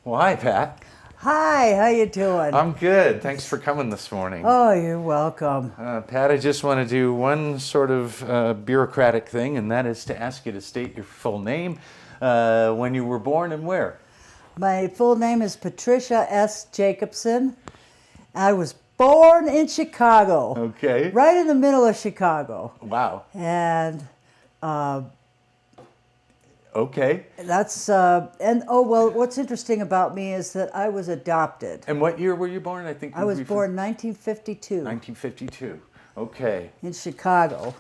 Well, hi, Pat. Hi, how you doing? I'm good. Thanks for coming this morning. Oh, you're welcome. Pat, I just want to do one sort of bureaucratic thing, and that is to ask you to state your full name, when you were born, and where. My full name is Patricia S. Jacobson. I was born in Chicago. Okay. Right in the middle of Chicago. Wow. And Okay. what's interesting about me is that I was adopted. And what year were you born? I was born 1952. 1952. Okay. In Chicago.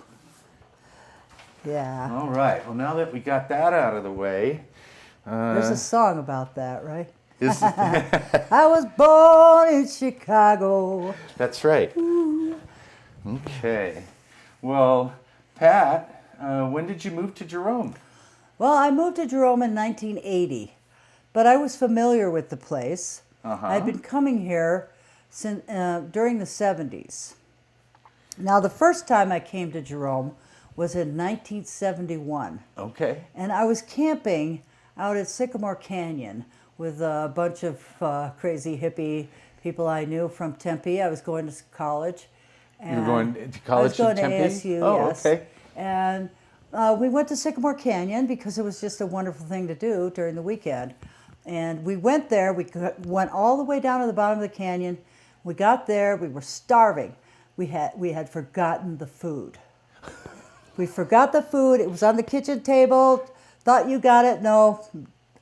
Yeah. All right. Well, now that we got that out of the way, There's a song about that, right? is I was born in Chicago. That's right. Okay. Well, Pat, when did you move to Jerome? Well, I moved to Jerome in 1980, but I was familiar with the place. I'd been coming here since, during the 70s. Now, the first time I came to Jerome was in 1971. Okay. And I was camping out at Sycamore Canyon with a bunch of crazy hippie people I knew from Tempe. I was going to college. You were going to college I was going in Tempe? to ASU, Oh, yes. okay. And we went to Sycamore Canyon because it was just a wonderful thing to do during the weekend. And we went there. We went all the way down to the bottom of the canyon. We got there. We were starving. We had forgotten the food. We forgot the food. It was on the kitchen table. Thought you got it. No,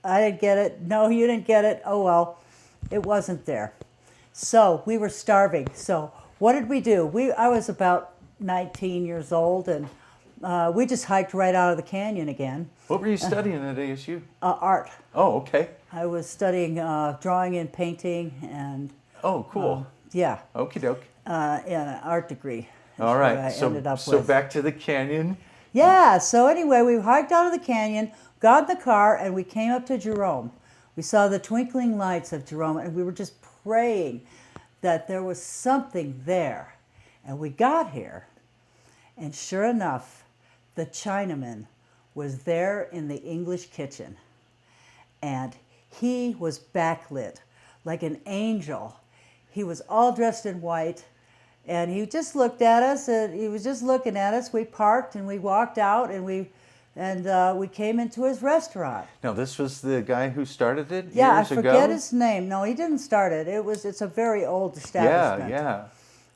I didn't get it. No, you didn't get it. Oh, well, it wasn't there. So we were starving. So what did we do? I was about 19 years old, and we just hiked right out of the canyon again. What were you studying at ASU? Art. Oh, okay. I was studying drawing and painting, and Oh, cool. yeah, Okie doke. an art degree. All That's right. what I So, ended up so with. back to the canyon. Yeah, so anyway, we hiked out of the canyon, got in the car, and we came up to Jerome. We saw the twinkling lights of Jerome, and we were just praying that there was something there. And we got here, and sure enough, the Chinaman was there in the English kitchen. And he was backlit like an angel. He was all dressed in white. And he just looked at us, and he was just looking at us. We parked and we walked out, and we came into his restaurant. Now, this was the guy who started it Yeah, I years forget ago? his name. No, he didn't start it. It's a very old establishment. Yeah.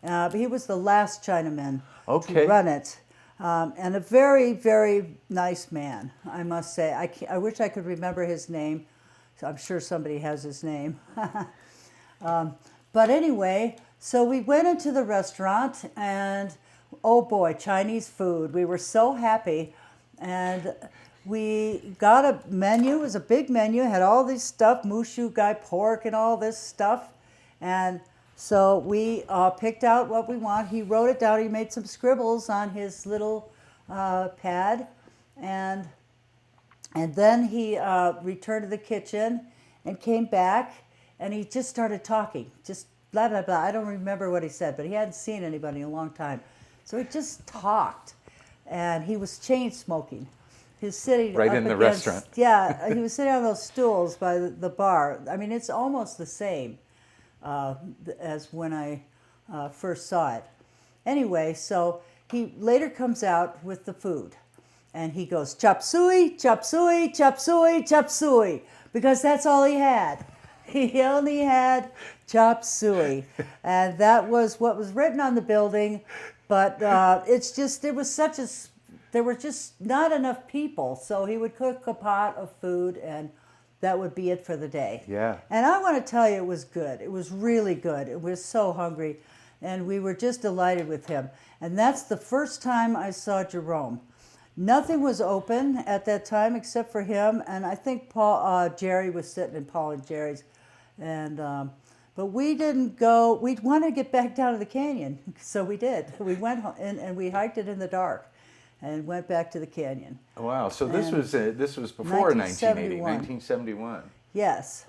But he was the last Chinaman Okay. to run it, and a very, very nice man, I must say. I wish I could remember his name. I'm sure somebody has his name. But anyway, so we went into the restaurant, and oh boy, Chinese food. We were so happy, and we got a menu. It was a big menu, had all this stuff, mushu gai pork and all this stuff. And so we picked out what we want. He wrote it down. He made some scribbles on his little pad, and then he returned to the kitchen and came back, and he just started talking, just blah, blah, blah. I don't remember what he said, but he hadn't seen anybody in a long time. So he just talked, and he was chain smoking. He was sitting Right up in the against- restaurant. Yeah, he was sitting on those stools by the bar. I mean, it's almost the same as when I first saw it. Anyway, so he later comes out with the food, and he goes, chop suey, chop suey, chop suey, chop suey, because that's all he had. He only had chop suey, and that was what was written on the building. But it's just there were just not enough people, so he would cook a pot of food, and that would be it for the day. Yeah. And I want to tell you, it was good. It was really good. It was so hungry, and we were just delighted with him. And that's the first time I saw Jerome. Nothing was open at that time except for him, and I think Jerry was sitting in Paul and Jerry's, and but we didn't go. We wanted to get back down to the canyon, so we did. We went and we hiked it in the dark, and went back to the canyon. Wow. So this was before 1980, 1971. 1971. Yes.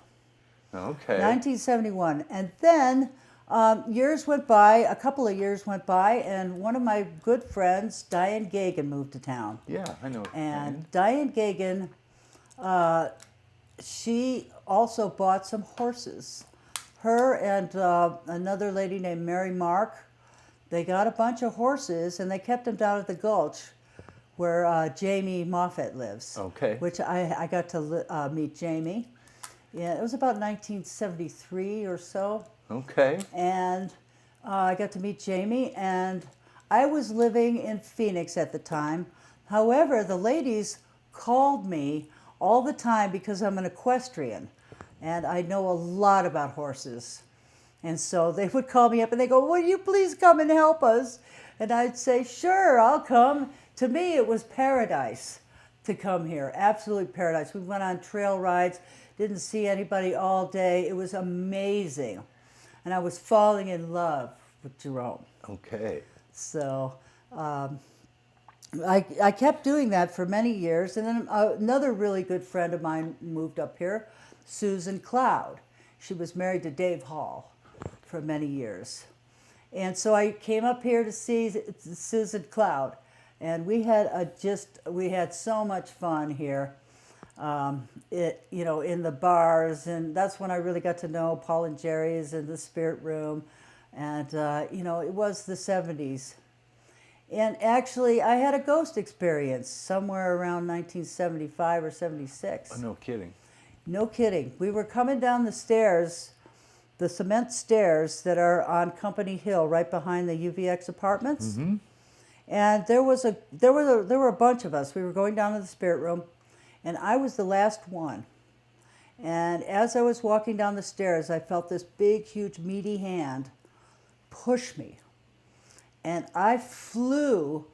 Okay. 1971, and then years went by. A couple of years went by, and one of my good friends, Diane Gagan, moved to town. Yeah, I know. And Diane Gagan she also bought some horses. Her and another lady named Mary Mark, they got a bunch of horses and they kept them down at the Gulch where Jamie Moffett lives. Okay. Which I got to meet Jamie. Yeah, it was about 1973 or so. Okay. And I got to meet Jamie, and I was living in Phoenix at the time. However, the ladies called me all the time because I'm an equestrian, and I know a lot about horses. And so they would call me up and they go, "Will you please come and help us?" And I'd say, "Sure, I'll come." To me, it was paradise to come here, absolute paradise. We went on trail rides, didn't see anybody all day. It was amazing. And I was falling in love with Jerome. Okay. So I kept doing that for many years. And then another really good friend of mine moved up here, Susan Cloud. She was married to Dave Hall for many years. And so I came up here to see Susan Cloud. And we had so much fun here. In the bars, and that's when I really got to know Paul and Jerry's and the Spirit Room, and it was the 70s. And actually, I had a ghost experience somewhere around 1975 or 76. Oh, no kidding. No kidding. We were coming down the stairs, the cement stairs that are on Company Hill, right behind the UVX apartments. Mm-hmm. And there were a bunch of us. We were going down to the Spirit Room. And I was the last one. And as I was walking down the stairs, I felt this big, huge, meaty hand push me. And I flew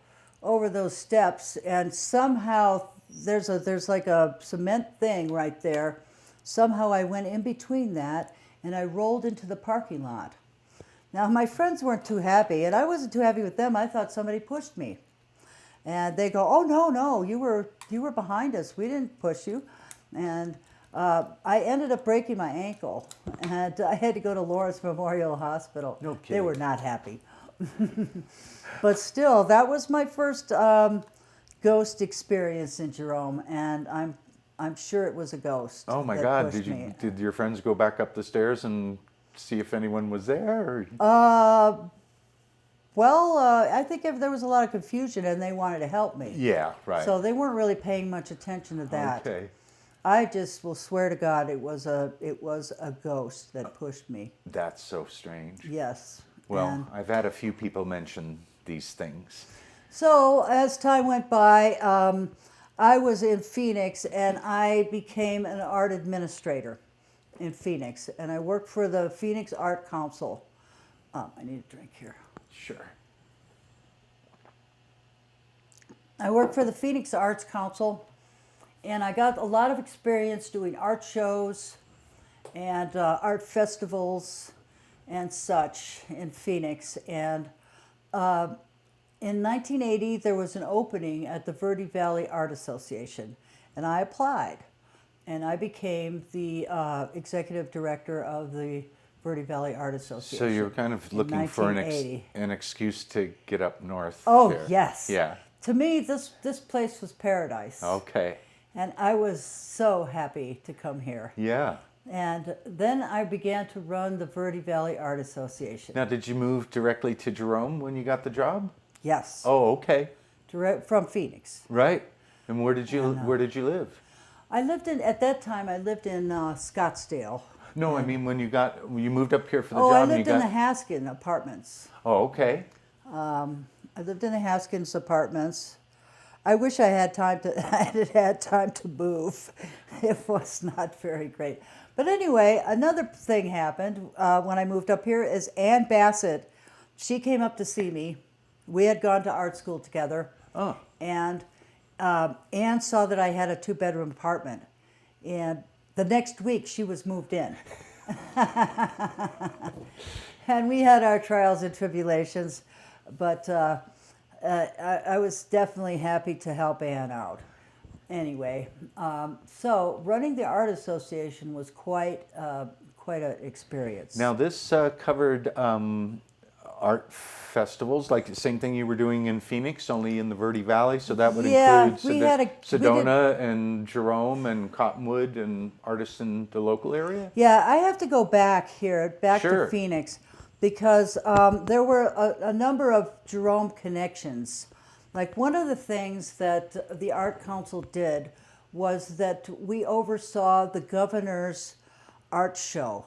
over those steps, and somehow there's like a cement thing right there. Somehow I went in between that, and I rolled into the parking lot. Now, my friends weren't too happy, and I wasn't too happy with them. I thought somebody pushed me. And they go, "Oh, no, you were behind us. We didn't push you." And I ended up breaking my ankle, and I had to go to Lawrence Memorial Hospital. No kidding. They were not happy. But still, that was my first ghost experience in Jerome, and I'm sure it was a ghost. Oh my that God! pushed me. Did your friends go back up the stairs and see if anyone was there? Or? Well, I think if there was a lot of confusion and they wanted to help me. Yeah, right. So they weren't really paying much attention to that. Okay. I just will swear to God it was a ghost that pushed me. That's so strange. Yes. Well, And I've had a few people mention these things. so as time went by, I was in Phoenix and I became an art administrator in Phoenix. And I worked for the Phoenix Art Council. I need a drink here. Sure. I worked for the Phoenix Arts Council, and I got a lot of experience doing art shows and art festivals and such in Phoenix. And in 1980, there was an opening at the Verde Valley Art Association, and I applied, and I became the executive director of the Verde Valley Art Association. So you're kind of looking for an an excuse to get up north. Oh, here. yes. Yeah. To me, this place was paradise. Okay. And I was so happy to come here. Yeah. And then I began to run the Verde Valley Art Association. Now, did you move directly to Jerome when you got the job? Yes. Oh, okay. From Phoenix. Right. And where did you live? At that time, I lived in Scottsdale. No, I mean when you moved up here for the Oh, job. I lived in the Haskin apartments. Oh, okay. I lived in the Haskins apartments. I wish I had time to move. It was not very great. But anyway, another thing happened when I moved up here is Ann Bassett. She came up to see me. We had gone to art school together. Oh. And Ann saw that I had a 2-bedroom apartment. And the next week, she was moved in. And we had our trials and tribulations. But I was definitely happy to help Ann out. Anyway, so running the art association was quite an experience. Now this covered art festivals, like the same thing you were doing in Phoenix, only in the Verde Valley. So that would Yeah, include we had Sedona and Jerome and Cottonwood and artists in the local area. Yeah, I have to go back here, back Sure. to Phoenix, because there were a number of Jerome connections. Like one of the things that the Art Council did was that we oversaw the governor's art show.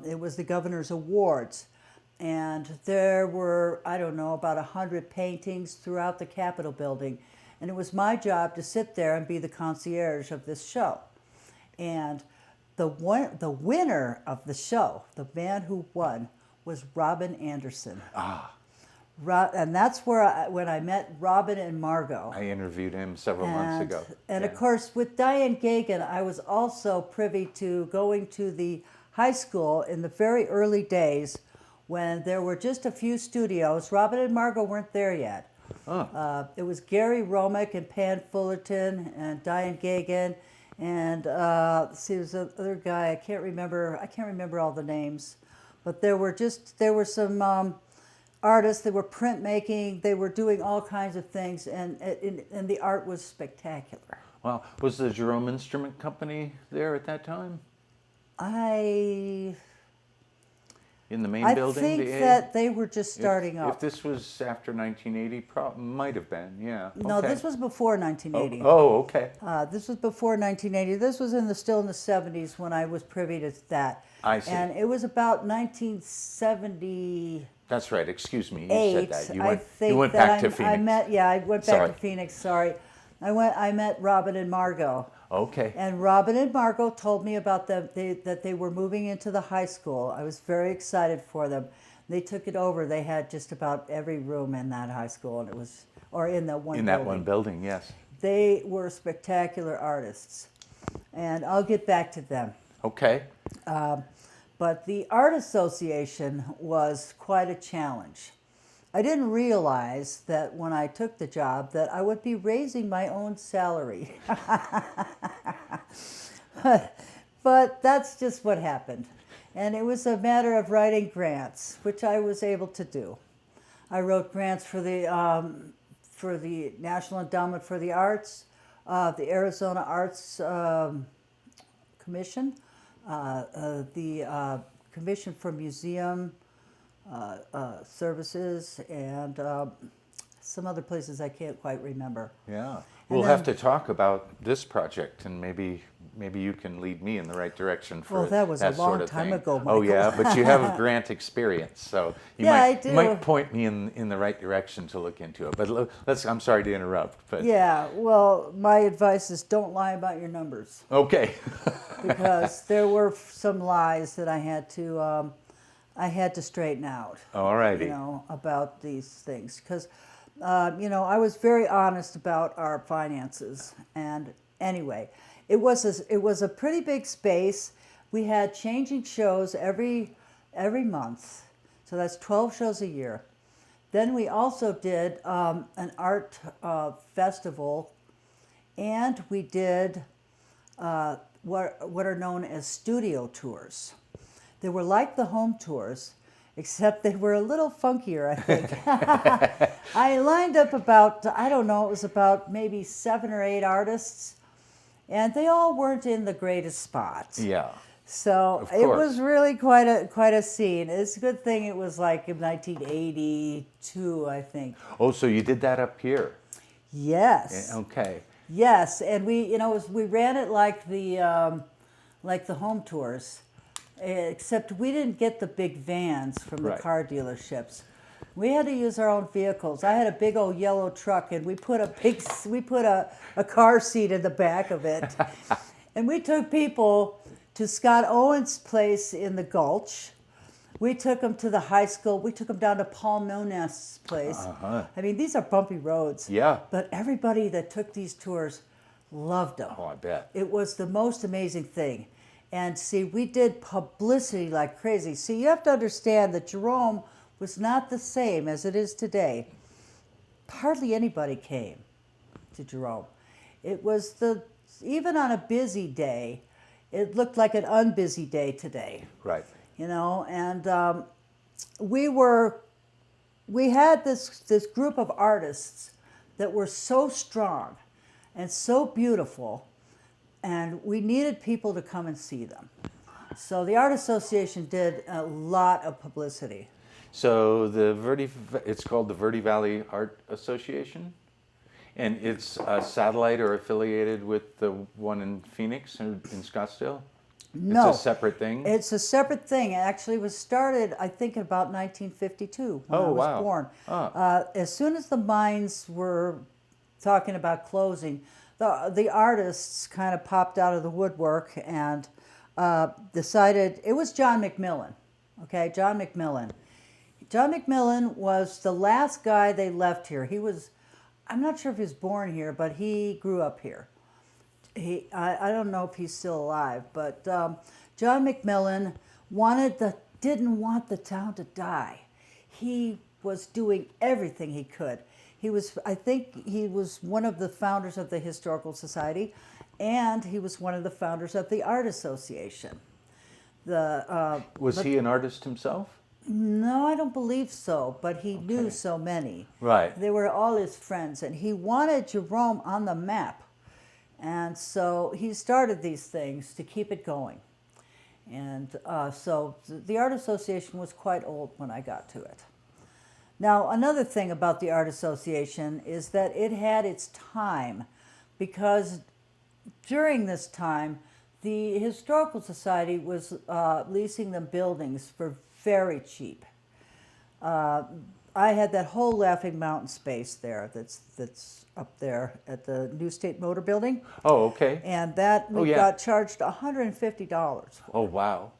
It was the governor's awards. And there were, I don't know, about 100 paintings throughout the Capitol building. And it was my job to sit there and be the concierge of this show. And the winner of the show, the man who won, was Robin Anderson. And that's where when I met Robin and Margot. I interviewed him several months ago. And of course, with Diane Gagan, I was also privy to going to the high school in the very early days when there were just a few studios. Robin and Margot weren't there yet. It was Gary Romick and Pan Fullerton and Diane Gagan, and see, there's another guy I can't remember all the names, but there were some artists. They were printmaking. They were doing all kinds of things, and the art was spectacular. Wow, was the Jerome Instrument Company there at that time? In the main building? I think that they were just starting up. If this was after 1980, might have been, yeah. No, okay. this was before 1980. Oh, okay. This was before 1980. This was still in the 70s when I was privy to that. I see. And it was about 1970. That's right. Excuse me. You said that. You went back to Phoenix. I went back Sorry. to Phoenix. Sorry, I met Robin and Margot. Okay. And Robin and Margot told me about that they were moving into the high school. I was very excited for them. They took it over. They had just about every room in that high school, and in that one. In that one building, yes. They were spectacular artists, and I'll get back to them. Okay. But the Art Association was quite a challenge. I didn't realize that when I took the job that I would be raising my own salary. But that's just what happened. And it was a matter of writing grants, which I was able to do. I wrote grants for the National Endowment for the Arts, the Arizona Arts Commission, the Commission for Museum Services, and some other places I can't quite remember. Yeah. We'll have to talk about this project, and maybe you can lead me in the right direction for Well, that was a long sort of time thing. ago, Oh, Michael. yeah, but you have grant experience, so you I do. might point me in the right direction to look into it. But I'm sorry to interrupt. But Yeah, well, my advice is don't lie about your numbers, okay. because there were some lies that I had to straighten out. All righty. About these things, because I was very honest about our finances. And anyway, it was a pretty big space. We had changing shows every month, so that's 12 shows a year. Then we also did an art festival, and we did what are known as studio tours. They were like the home tours, except they were a little funkier, I think. I lined up about, I don't know, it was about maybe 7 or 8 artists, and they all weren't in the greatest spots. Yeah. So it was really quite a scene. It's a good thing it was like in 1982, I think. Oh, so you did that up here? Yes. Okay. Yes, and we ran it like the home tours. Except we didn't get the big vans from the Right. car dealerships. We had to use our own vehicles. I had a big old yellow truck, and we put a car seat in the back of it, and we took people to Scott Owen's place in the Gulch. We took them to the high school. We took them down to Paul Nonest's place. Uh-huh. I mean, these are bumpy roads. Yeah. But everybody that took these tours loved them. Oh, I bet. It was the most amazing thing. And see, we did publicity like crazy. See, you have to understand that Jerome was not the same as it is today. Hardly anybody came to Jerome. It was even on a busy day, it looked like an unbusy day today. Right. And we were we had this group of artists that were so strong and so beautiful, and we needed people to come and see them. So the Art Association did a lot of publicity. So it's called the Verde Valley Art Association, and it's a satellite or affiliated with the one in Phoenix or in Scottsdale? No. It's a separate thing? It's a separate thing. It actually was started, I think, in about 1952 when I was wow. born. Ah. As soon as the mines were talking about closing, the artists kind of popped out of the woodwork and decided, it was John McMillan, okay, John McMillan. John McMillan was the last guy they left here. He was, I'm not sure if he was born here, but he grew up here. I don't know if he's still alive, but John McMillan didn't want the town to die. He was doing everything he could. I think he was one of the founders of the Historical Society, and he was one of the founders of the Art Association. Was he an artist himself? No, I don't believe so, but he knew so many. Right. They were all his friends, and he wanted Jerome on the map. And so he started these things to keep it going. And so the Art Association was quite old when I got to it. Now, another thing about the Art Association is that it had its time, because during this time, the Historical Society was leasing them buildings for very cheap. I had that whole Laughing Mountain space there that's up there at the New State Motor Building. Oh, okay. And that we got charged $150 for. Oh, wow.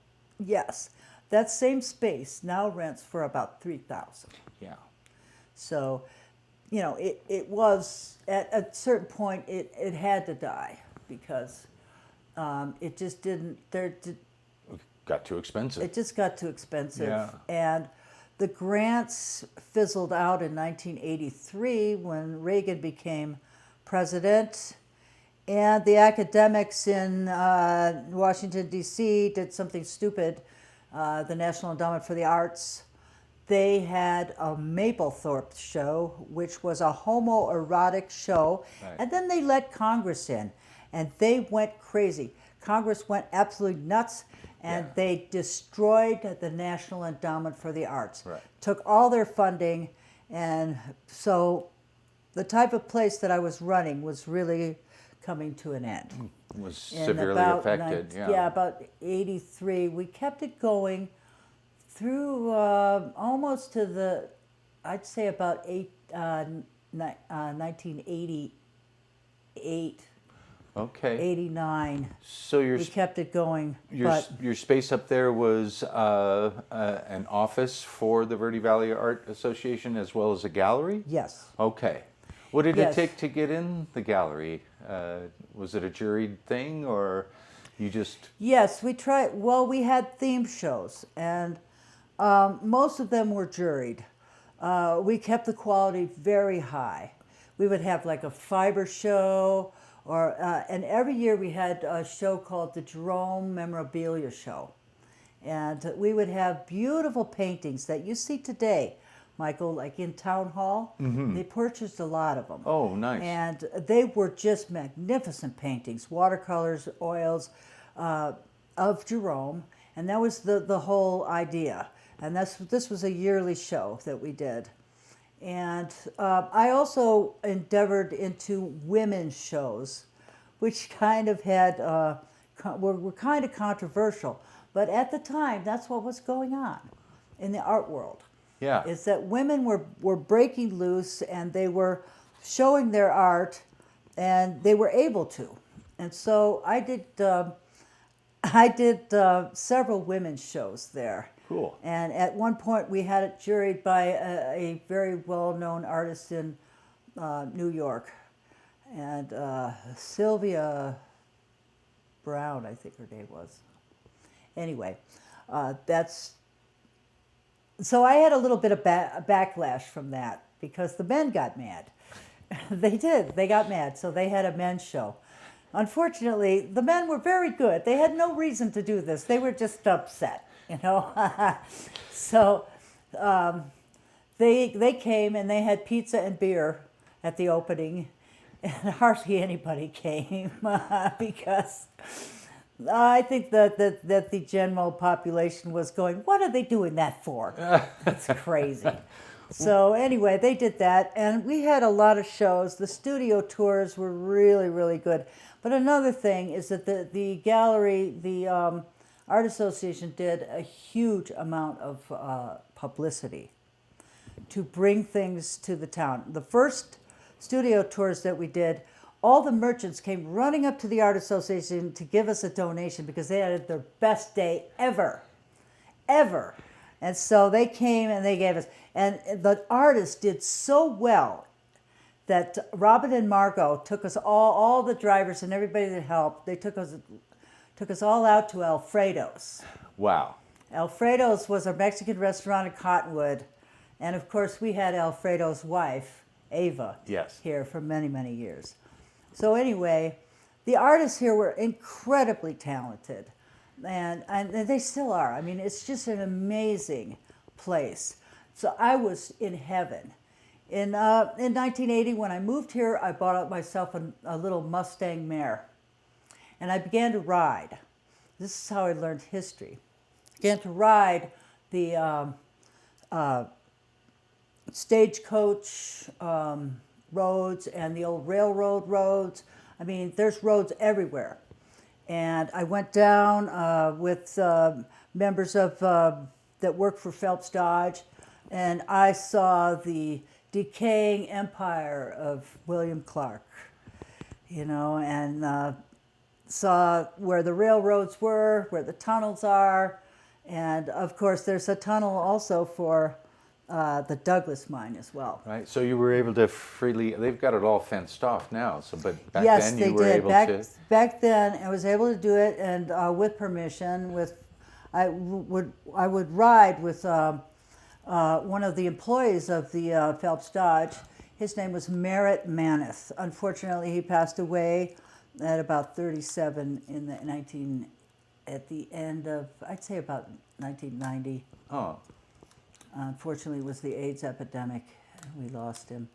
Yes. That same space now rents for about $3,000. Yeah. So, it was, at a certain point, it had to die because it just didn't, Got too expensive. it just got too expensive. Yeah. And the grants fizzled out in 1983 when Reagan became president. And the academics in Washington, D.C. did something stupid, the National Endowment for the Arts. They had a Mapplethorpe show, which was a homoerotic show. Right. And then they let Congress in, and they went crazy. Congress went absolutely nuts, and they destroyed the National Endowment for the Arts. Right. Took all their funding, and so the type of place that I was running was really coming to an end. Was In severely about affected. Yeah, about 83. We kept it going through almost to I'd say about 1988, Okay. 89. So We kept it going. your space up there was an office for the Verde Valley Art Association as well as a gallery? Yes. Okay. What did it Yes. take to get in the gallery? Was it a juried thing or you just... Yes, we tried. Well, we had theme shows, and most of them were juried. We kept the quality very high. We would have like a fiber show, and every year we had a show called the Jerome Memorabilia Show. And we would have beautiful paintings that you see today, Michael, like in Town Hall. Mm-hmm. They purchased a lot of them. Oh, nice. And they were just magnificent paintings, watercolors, oils of Jerome. And that was the whole idea. And this was a yearly show that we did. And I also endeavored into women's shows, which kind of had were kind of controversial. But at the time, that's what was going on in the art world. Yeah. Is that women were breaking loose, and they were showing their art, and they were able to. And so I did several women's shows there. Cool. And at one point we had it juried by a very well-known artist in New York, and Sylvia Brown, I think her name was. Anyway, so I had a little bit of backlash from that because the men got mad. They did. They got mad, so they had a men's show. Unfortunately, the men were very good. They had no reason to do this. They were just upset, So they came and they had pizza and beer at the opening, and hardly anybody came because I think that the general population was going, "What are they doing that for? That's crazy." So anyway, they did that, and we had a lot of shows. The studio tours were really, really good. But another thing is that the gallery, the Art Association did a huge amount of publicity to bring things to the town. The first studio tours that we did, all the merchants came running up to the Art Association to give us a donation because they had their best day ever, ever. And so they came and they gave us, and the artists did so well that Robin and Margot took us all the drivers and everybody that helped, they took us all out to Alfredo's. Wow. Alfredo's was a Mexican restaurant in Cottonwood, and of course we had Alfredo's wife, Ava, Yes. here for many, many years. So anyway, the artists here were incredibly talented, and they still are. I mean, it's just an amazing place. So I was in heaven. In 1980, when I moved here, I bought myself a little Mustang mare, and I began to ride. This is how I learned history. Began to ride the stagecoach roads and the old railroad roads. I mean, there's roads everywhere. And I went down with members of that worked for Phelps Dodge, and I saw the decaying empire of William Clark, you know, and saw where the railroads were, where the tunnels are, and of course there's a tunnel also for the Douglas mine as well. Right. So you were able to freely. They've got it all fenced off now. So, but back Yes, then they you were did. able back, to. Back then, I was able to do it, and with permission. I would ride with one of the employees of the Phelps Dodge. His name was Merritt Maneth. Unfortunately, he passed away at about 37 in the at the end of, I'd say about 1990. Oh. Unfortunately, it was the AIDS epidemic. We lost him.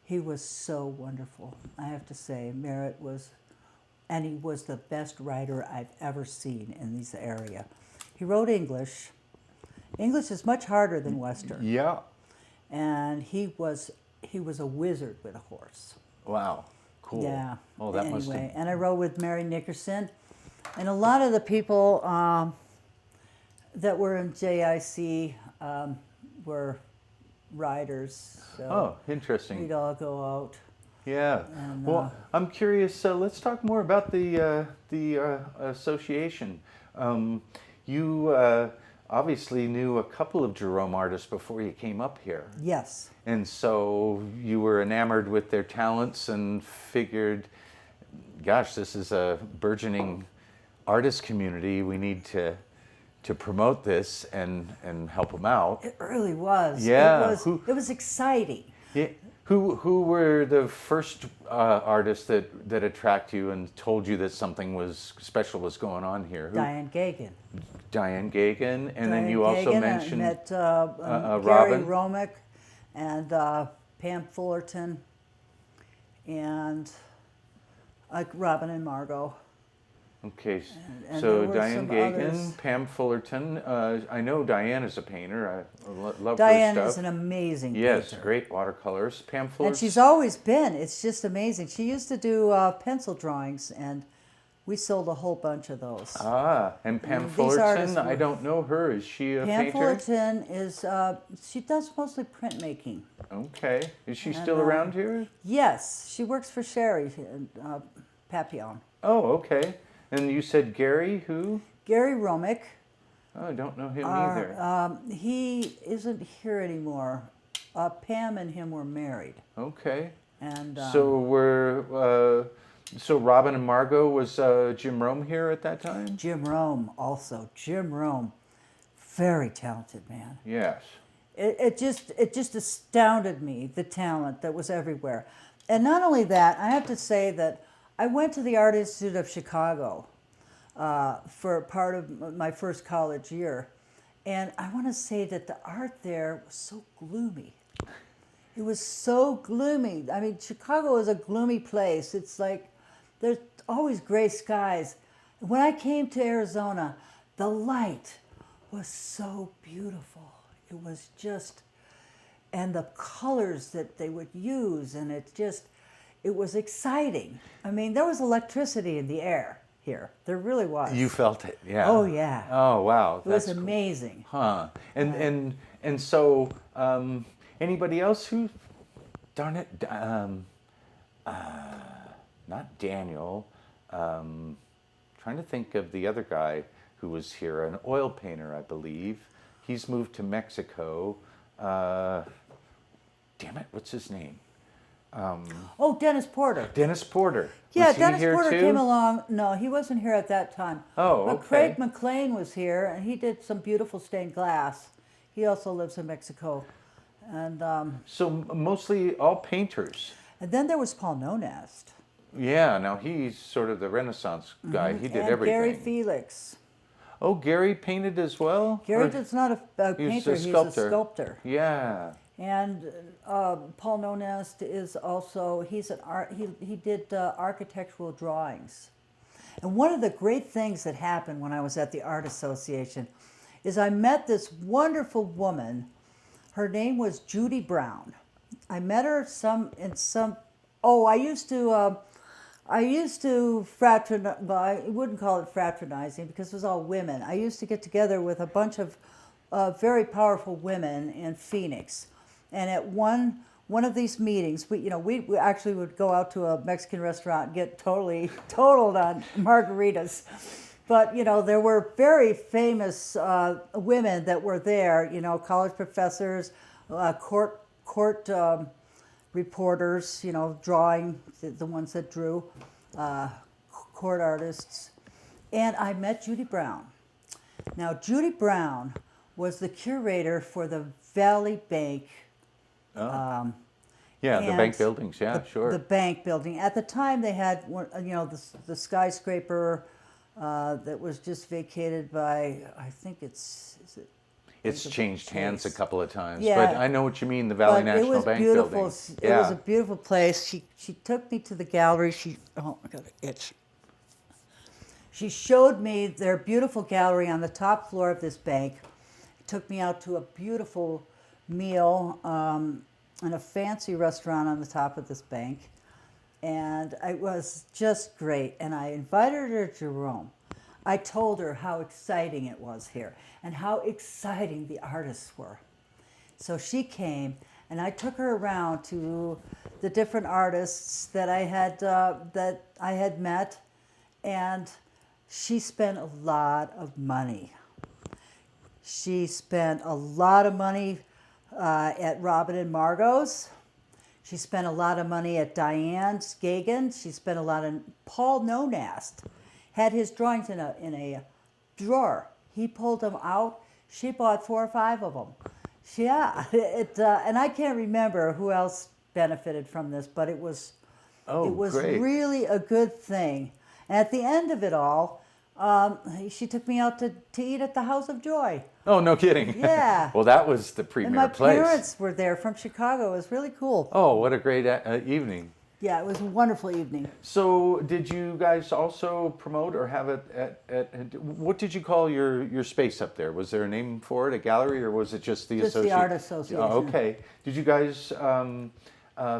He was so wonderful, I have to say. Merritt was, and he was the best writer I've ever seen in this area. He wrote English. English is much harder than Western. Yeah. And he was a wizard with a horse. Wow. Cool. Yeah. Oh, that anyway, must have. and I rode with Mary Nickerson, and a lot of the people that were in JIC were riders. So Oh, interesting. we'd all go out. Yeah. And, Well, I'm curious. Let's talk more about the association. You obviously knew a couple of Jerome artists before you came up here, Yes. and so you were enamored with their talents and figured, "Gosh, this is a burgeoning artist community. We need to promote this and help them out." It really was. Yeah. It was exciting. Yeah. Who were the first artists that attract you and told you that something was special was going on here? Diane Gagan. Diane Gagan, and then Diane you also Gagan, mentioned I met Gary Robin. Romick and Pam Fullerton and Robin and Margot. Okay, and so there were Diane some Gagan, others. Pam Fullerton. I know Diane is a painter. I love Diane her is stuff. an amazing Yes, painter. great watercolors. Pam Fullerton. And she's always been. It's just amazing. She used to do pencil drawings, and we sold a whole bunch of those. And Pam And these artists Fullerton. I were- don't know her. Is she a Pam painter? Fullerton is, she does mostly printmaking. Okay. Is she And, still around here? Yes, she works for Sherry Papillon. Oh, okay. And you said Gary, who? Gary Romick. Oh, I don't know him either. He isn't here anymore. Pam and him were married. Okay. And So Robin and Margot, was Jim Rome here at that time? Jim Rome also. Jim Rome, very talented man. Yes. It just astounded me, the talent that was everywhere. And not only that, I have to say that I went to the Art Institute of Chicago for part of my first college year. And I want to say that the art there was so gloomy. It was so gloomy. I mean, Chicago is a gloomy place. It's like there's always gray skies. When I came to Arizona, the light was so beautiful. It was just, and the colors that they would use, and it was exciting. I mean, there was electricity in the air here. There really was. You felt it, yeah. Oh, yeah. Oh, wow. It was That's cool. amazing. Huh. And so, anybody else who, darn it, not Daniel, trying to think of the other guy who was here, an oil painter, I believe. He's moved to Mexico. Damn it, what's his name? Oh, Dennis Porter. Dennis Porter. Yeah, Was he Dennis here Porter too? came along. No, he wasn't here at that time. Oh, But okay. Craig McLean was here, and he did some beautiful stained glass. He also lives in Mexico. And So mostly all painters. then there was Paul Nonest. Yeah, now he's sort of the Renaissance guy. He did and everything. Gary Felix. Oh, Gary painted as well? Gary Or- is not a painter, he's a sculptor. sculptor. Yeah. And Paul Nonest is also, he's an art, he did architectural drawings. And one of the great things that happened when I was at the Art Association is I met this wonderful woman. Her name was Judy Brown. I met her I used to fraternize, well, I wouldn't call it fraternizing because it was all women. I used to get together with a bunch of very powerful women in Phoenix. And at one of these meetings, we actually would go out to a Mexican restaurant and get totaled on margaritas. But, there were very famous women that were there, college professors, court reporters, drawing, the ones that drew, court artists. And I met Judy Brown. Now, Judy Brown was the curator for the Valley Bank. Yeah, the and bank buildings. Yeah, sure. The bank building. At the time, they had, the skyscraper that was just vacated by, I think it's changed hands a couple of times, Yeah. but I know what you mean. The Valley But National it was Bank beautiful. building. It was a beautiful place. She took me to the gallery. Oh, I got an itch. She showed me their beautiful gallery on the top floor of this bank. Took me out to a beautiful meal in a fancy restaurant on the top of this bank. And it was just great. And I invited her to Jerome. I told her how exciting it was here and how exciting the artists were. So she came, and I took her around to the different artists that I had met, and she spent a lot of money. She spent a lot of money at Robin and Margot's. She spent a lot of money at Diane Skagen. She spent a lot of Paul Nonest had his drawings in a drawer. He pulled them out. She bought 4 or 5 of them. Yeah, and I can't remember who else benefited from this, but it was great. really a good thing. And at the end of it all, she took me out to eat at the House of Joy. Oh, no kidding. Yeah. Well, that was the premier And my place. parents were there from Chicago. It was really cool. Oh, what a great evening. Yeah, it was a wonderful evening. So, did you guys also promote or have it at what did you call your space up there? Was there a name for it, a gallery, or was it just the Just the Art Association. Oh, okay. Did you guys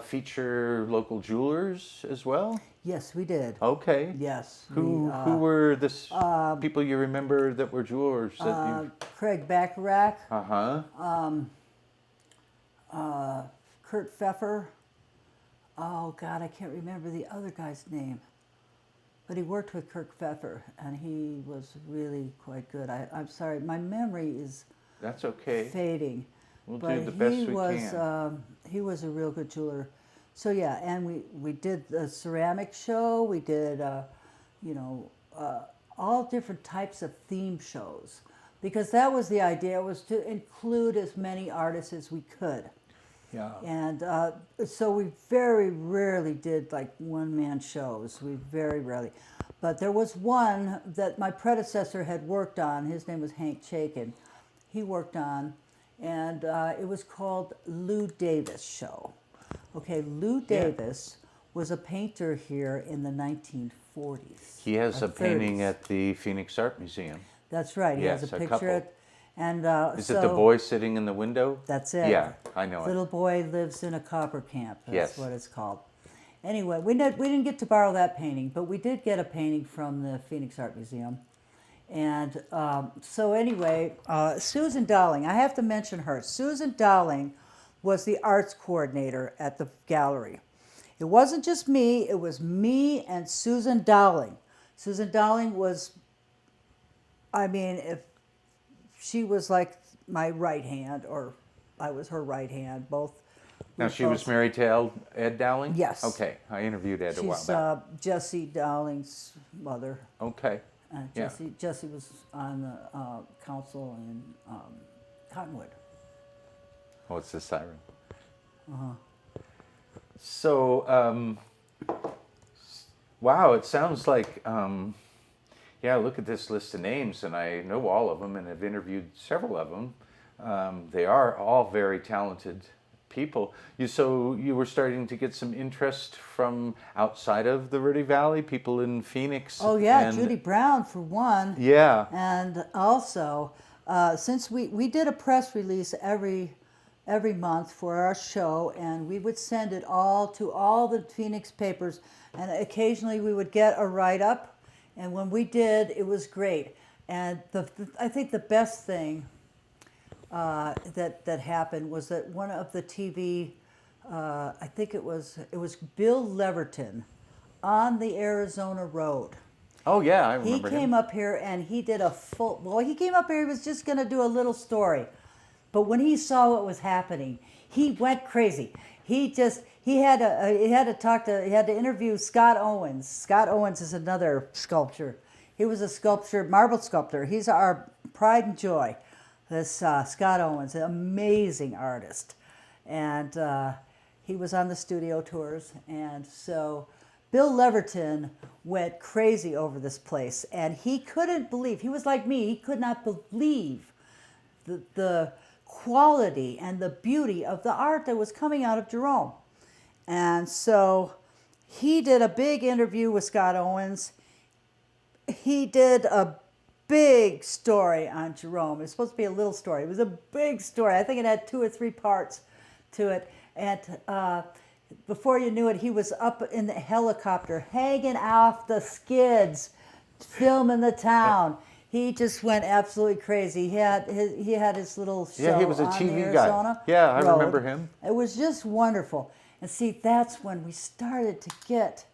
feature local jewelers as well? Yes, we did. Okay. Yes. Who were the people you remember that were jewelers? Craig Bacharach, Kurt Pfeffer. Oh, God, I can't remember the other guy's name. But he worked with Kirk Pfeffer, and he was really quite good. I'm sorry, my memory is That's okay. fading. We'll but do the best he we was, can. He was a real good jeweler. So, yeah, and we did the ceramic show. We did, all different types of theme shows. Because that was the idea, was to include as many artists as we could. Yeah. And so we very rarely did like one-man shows. We very rarely. But there was one that my predecessor had worked on. His name was Hank Chaikin. He worked on, and it was called Lou Davis Show. Okay, Lou Yeah. Davis was a painter here in the 1940s. He has or a painting 30s. at the Phoenix Art Museum. That's right. He has Yes, a a picture. couple. And Is it the boy sitting in the window? That's it. Yeah, I know it. Little boy lives in a copper camp. That's Yes. what it's called. Anyway, we didn't get to borrow that painting, but we did get a painting from the Phoenix Art Museum. And so anyway, Susan Dowling, I have to mention her. Susan Dowling was the arts coordinator at the gallery. It wasn't just me, it was me and Susan Dowling. Susan Dowling was, I mean, if she was like my right hand, or I was her right hand, both. Now, she was married to Ed Dowling? Yes. Okay, I interviewed Ed a while She's back. Jesse Dowling's mother. Okay, yeah. Jesse was on the council in Cottonwood. Oh, it's the siren. So, wow, it sounds like, yeah, look at this list of names, and I know all of them and have interviewed several of them. They are all very talented people. So you were starting to get some interest from outside of the Verde Valley, people in Phoenix? Oh yeah, and, Judy Brown for one. Yeah. And also, since we did a press release every month for our show, and we would send it all to all the Phoenix papers, and occasionally we would get a write-up, and when we did, it was great. And I think the best thing that happened was that one of the TV, I think it was Bill Leverton on the Arizona Road. Oh, yeah, I remember He came up here and he did a full, well, he came up here, he was just going to do a little story. But when he saw what was happening, he went crazy. He had to interview Scott Owens. Scott Owens is another sculptor. He was a marble sculptor. He's our pride and joy. This Scott Owens, an amazing artist. And he was on the studio tours. And so Bill Leverton went crazy over this place. And he couldn't believe, he was like me, he could not believe the quality and the beauty of the art that was coming out of Jerome. And so he did a big interview with Scott Owens. He did a big story on Jerome. It was supposed to be a little story. It was a big story. I think it had 2 or 3 parts to it. And before you knew it, he was up in the helicopter, hanging off the skids, filming the town. He just went absolutely crazy. He had his little show. Yeah, he was a on TV the guy. Arizona Yeah, I Road. remember him. It was just wonderful. And see, that's when we started to get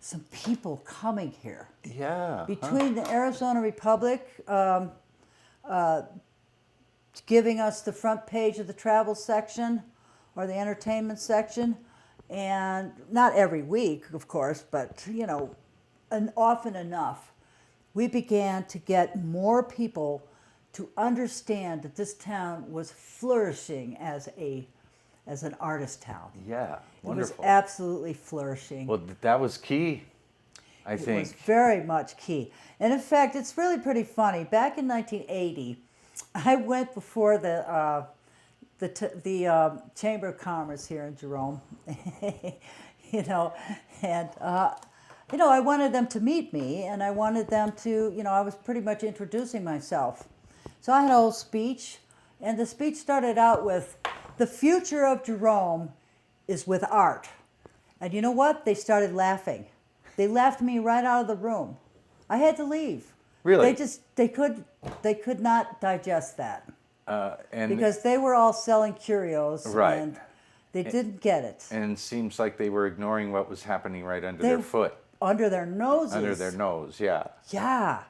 some people coming here. Yeah. Between the Arizona Republic giving us the front page of the travel section or the entertainment section, and not every week, of course, but often enough, we began to get more people to understand that this town was flourishing as an artist town. Yeah, wonderful. It was absolutely flourishing. Well, that was key, I It think. was very much key. And in fact, it's really pretty funny. Back in 1980, I went before the Chamber of Commerce here in Jerome, and I wanted them to meet me, and I wanted them to, I was pretty much introducing myself. So I had a whole speech, and the speech started out with, "The future of Jerome is with art." And you know what? They started laughing. They laughed me right out of the room. I had to leave. Really? They could not digest that. And Because they were all selling curios, Right. and they didn't get it. and it seems like they were ignoring what was happening right under They- their foot, Under their noses. under their nose. Yeah. Yeah.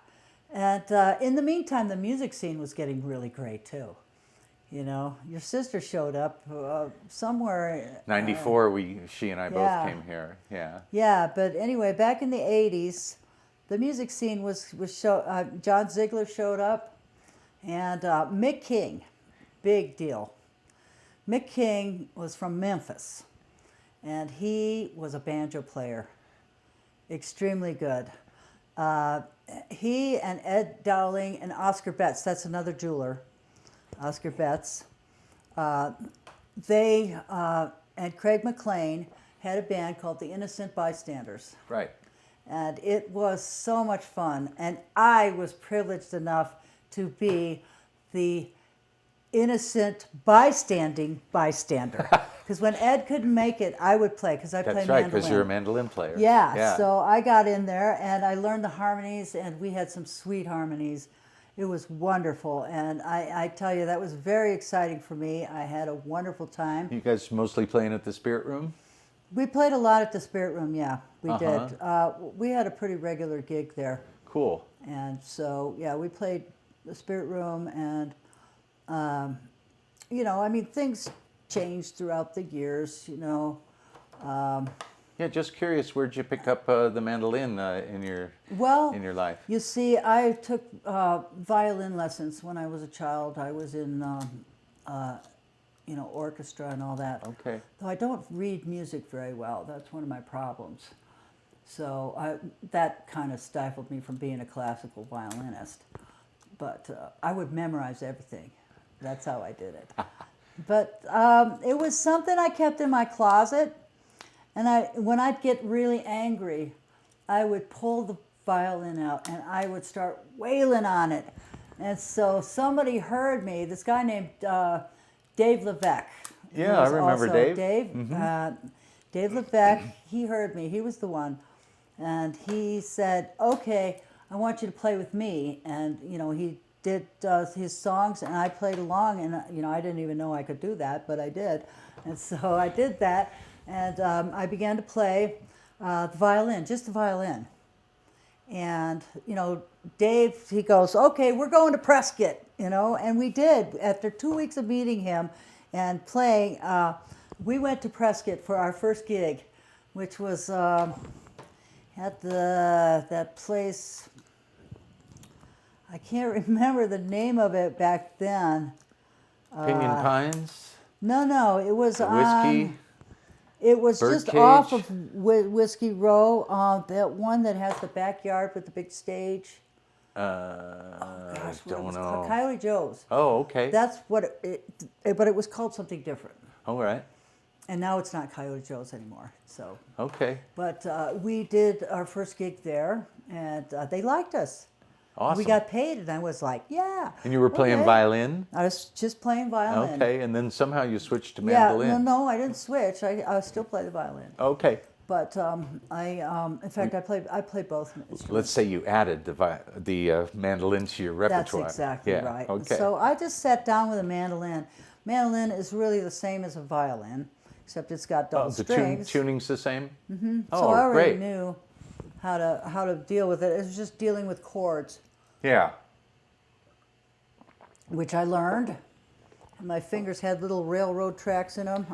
And in the meantime, the music scene was getting really great, too. Your sister showed up somewhere. 94, she and I both yeah. came here. Yeah. Yeah, but anyway, back in the 80s, the music scene was John Ziegler showed up, and Mick King, big deal. Mick King was from Memphis, and he was a banjo player, extremely good. He and Ed Dowling and Oscar Betts, that's another jeweler, Oscar Betts, They and Craig McLean had a band called the Innocent Bystanders. Right. And it was so much fun. And I was privileged enough to be the innocent bystander. Because when Ed couldn't make it, I would play, because I play That's mandolin. right, because you're a mandolin player. Yeah, so I got in there and I learned the harmonies, and we had some sweet harmonies. It was wonderful, and I tell you, that was very exciting for me. I had a wonderful time. You guys mostly playing at the Spirit Room? We played a lot at the Spirit Room, yeah, we did. We had a pretty regular gig there. Cool. And so, yeah, we played the Spirit Room, and, you know, I mean, things changed throughout the years, you know. Yeah, just curious, where'd you pick up the mandolin in your life? You see, I took violin lessons when I was a child. I was in, you know, orchestra and all that. Okay. Though I don't read music very well. That's one of my problems. So that kind of stifled me from being a classical violinist. But I would memorize everything. That's how I did it. But it was something I kept in my closet. And when I'd get really angry, I would pull the violin out and I would start wailing on it. And so somebody heard me, this guy named Dave Levesque. Yeah, I remember Dave. Dave Levesque, he heard me, he was the one. And he said, okay, I want you to play with me. And, you know, he did his songs and I played along, and, you know, I didn't even know I could do that, but I did. And so I did that. And I began to play the violin, just the violin. And, you know, Dave, he goes, okay, we're going to Prescott, you know, and we did. After 2 weeks of meeting him and playing, we went to Prescott for our first gig, which was at that place, I can't remember the name of it back then. Pinion Pines? No, it was Whiskey? It was just Birdcage? off of Whiskey Row, that one that has the backyard with the big stage. I What don't was it know. called? Coyote Joe's. Oh, okay. That's what but it was called something different. All right. And now it's not Coyote Joe's anymore. So, Okay. but we did our first gig there, and they liked us. Awesome. We got paid, and I was like, yeah. And you were playing okay. violin? I was just playing violin. Okay, and then somehow you switched to Yeah, mandolin. no, I didn't switch. I still play the violin. Okay. But in fact, I play both instruments. Let's say you added the mandolin to your That's repertoire. exactly Yeah, right. Okay. So I just sat down with a mandolin. Mandolin is really the same as a violin, except it's got double the strings. tuning's the same? Mm-hmm. Oh, So I already great. knew how to deal with it. It was just dealing with chords, Yeah. which I learned. My fingers had little railroad tracks in them.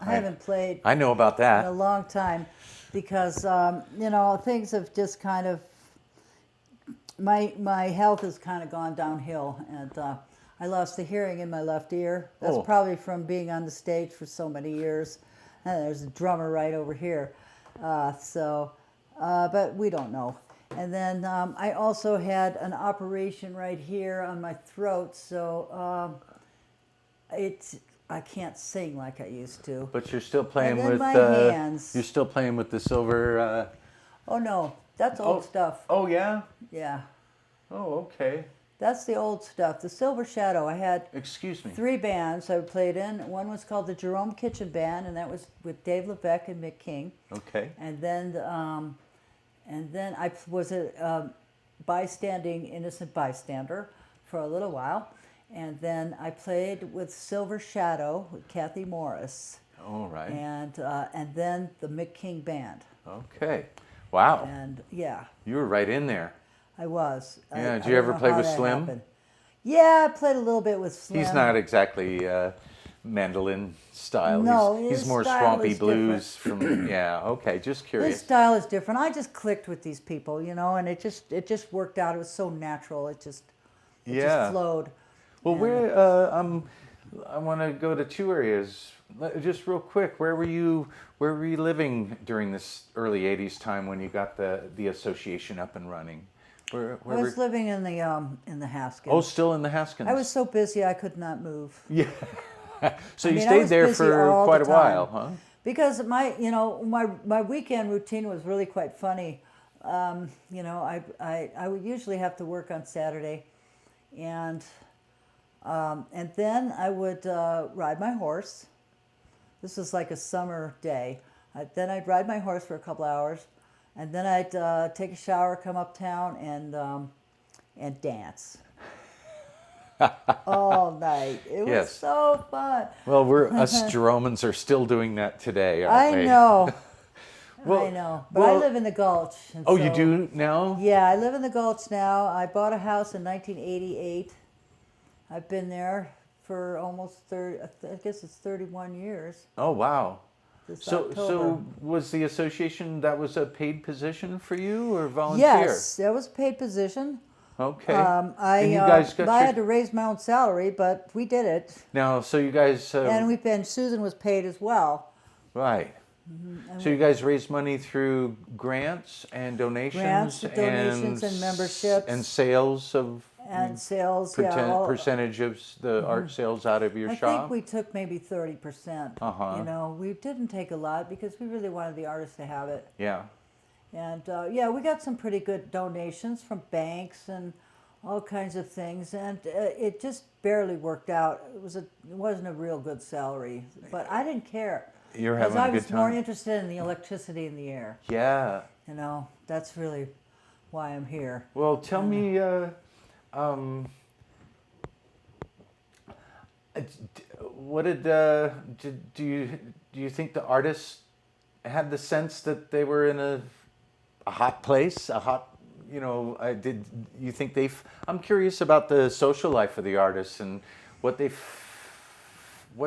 I haven't played I know about in a that. long time because you know, things have just kind of my health has kind of gone downhill, and I lost the hearing in my left ear. That's Oh. probably from being on the stage for so many years. And there's a drummer right over here, but we don't know. And then I also had an operation right here on my throat, so I can't sing like I used to. But you're still playing then with my hands. You're still playing with the silver. Oh no, that's old stuff. Oh yeah. Yeah, Oh okay. that's the old stuff. The Silver Shadow. I had Excuse me. 3 bands I played in. One was called the Jerome Kitchen Band, and that was with Dave Levesque and Mick King. Okay. And then I was a innocent bystander for a little while. And then I played with Silver Shadow with Kathy Morris, All right. and then the Mick King Band. Okay. Wow. And yeah, You were right in there. I was. Yeah, I did you don't ever know play how with that Slim? happened. Yeah, I played a little bit with Slim. He's not exactly mandolin style. No, he's his more style swampy is blues from. Yeah. Okay. Just His curious. style is different. I just clicked with these people, you know, and it just worked out. It was so natural. It just flowed. Well, And- I want to go to 2 areas. Just real quick, where were you living during this early '80s time when you got the association up and running? Where I was living in the Haskins. Oh, still in the Haskins. I was so busy I could not move. Yeah. So I you mean, I stayed was there busy for all quite the a while, time. huh? Because my weekend routine was really quite funny. I would usually have to work on Saturday, and then I would ride my horse. This was like a summer day. Then I'd ride my horse for a couple hours, and then I'd take a shower, come uptown, and dance all night. It was Yes. so fun. Well, us Jeromans are still doing that today, aren't I we? know, I Well, know. But I live in the Gulch, and oh, you so do now? yeah, I live in the Gulch now. I bought a house in 1988. I've been there for almost 30. I guess it's 31 years Oh, wow. this So, October. was the association, that was a paid position for you or volunteer? Yes, that was a paid position. Okay. I And you guys got I your, had to raise my own salary, but we did it, now, so you guys, and Susan was paid as well. right. So you guys raised money through grants and donations, Donations, and memberships, and sales of and sales. Yeah, percentage of the art sales out of your I shop. think we took maybe 30%. Uh-huh. You know, we didn't take a lot because we really wanted the artists to have it. Yeah. And yeah, we got some pretty good donations from banks and all kinds of things, and it just barely worked out. It wasn't a real good salary, but I didn't care. You're Because having I a good was more time. interested in the electricity in the air. Yeah. You know, that's really why I'm here. Well, tell me, what do you think the artists had the sense that they were in a hot place, a hot, did you think I'm curious about the social life of the artists and what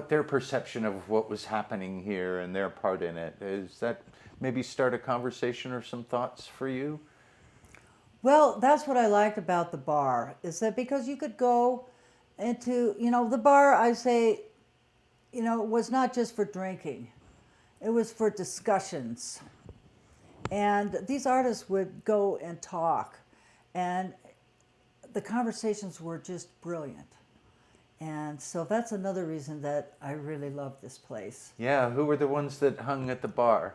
their perception of what was happening here and their part in it. Is that maybe start a conversation or some thoughts for you? Well, that's what I liked about the bar, is that because you could go into, the bar, I say, was not just for drinking. It was for discussions. And these artists would go and talk, and the conversations were just brilliant. And so that's another reason that I really love this place. Yeah, who were the ones that hung at the bar?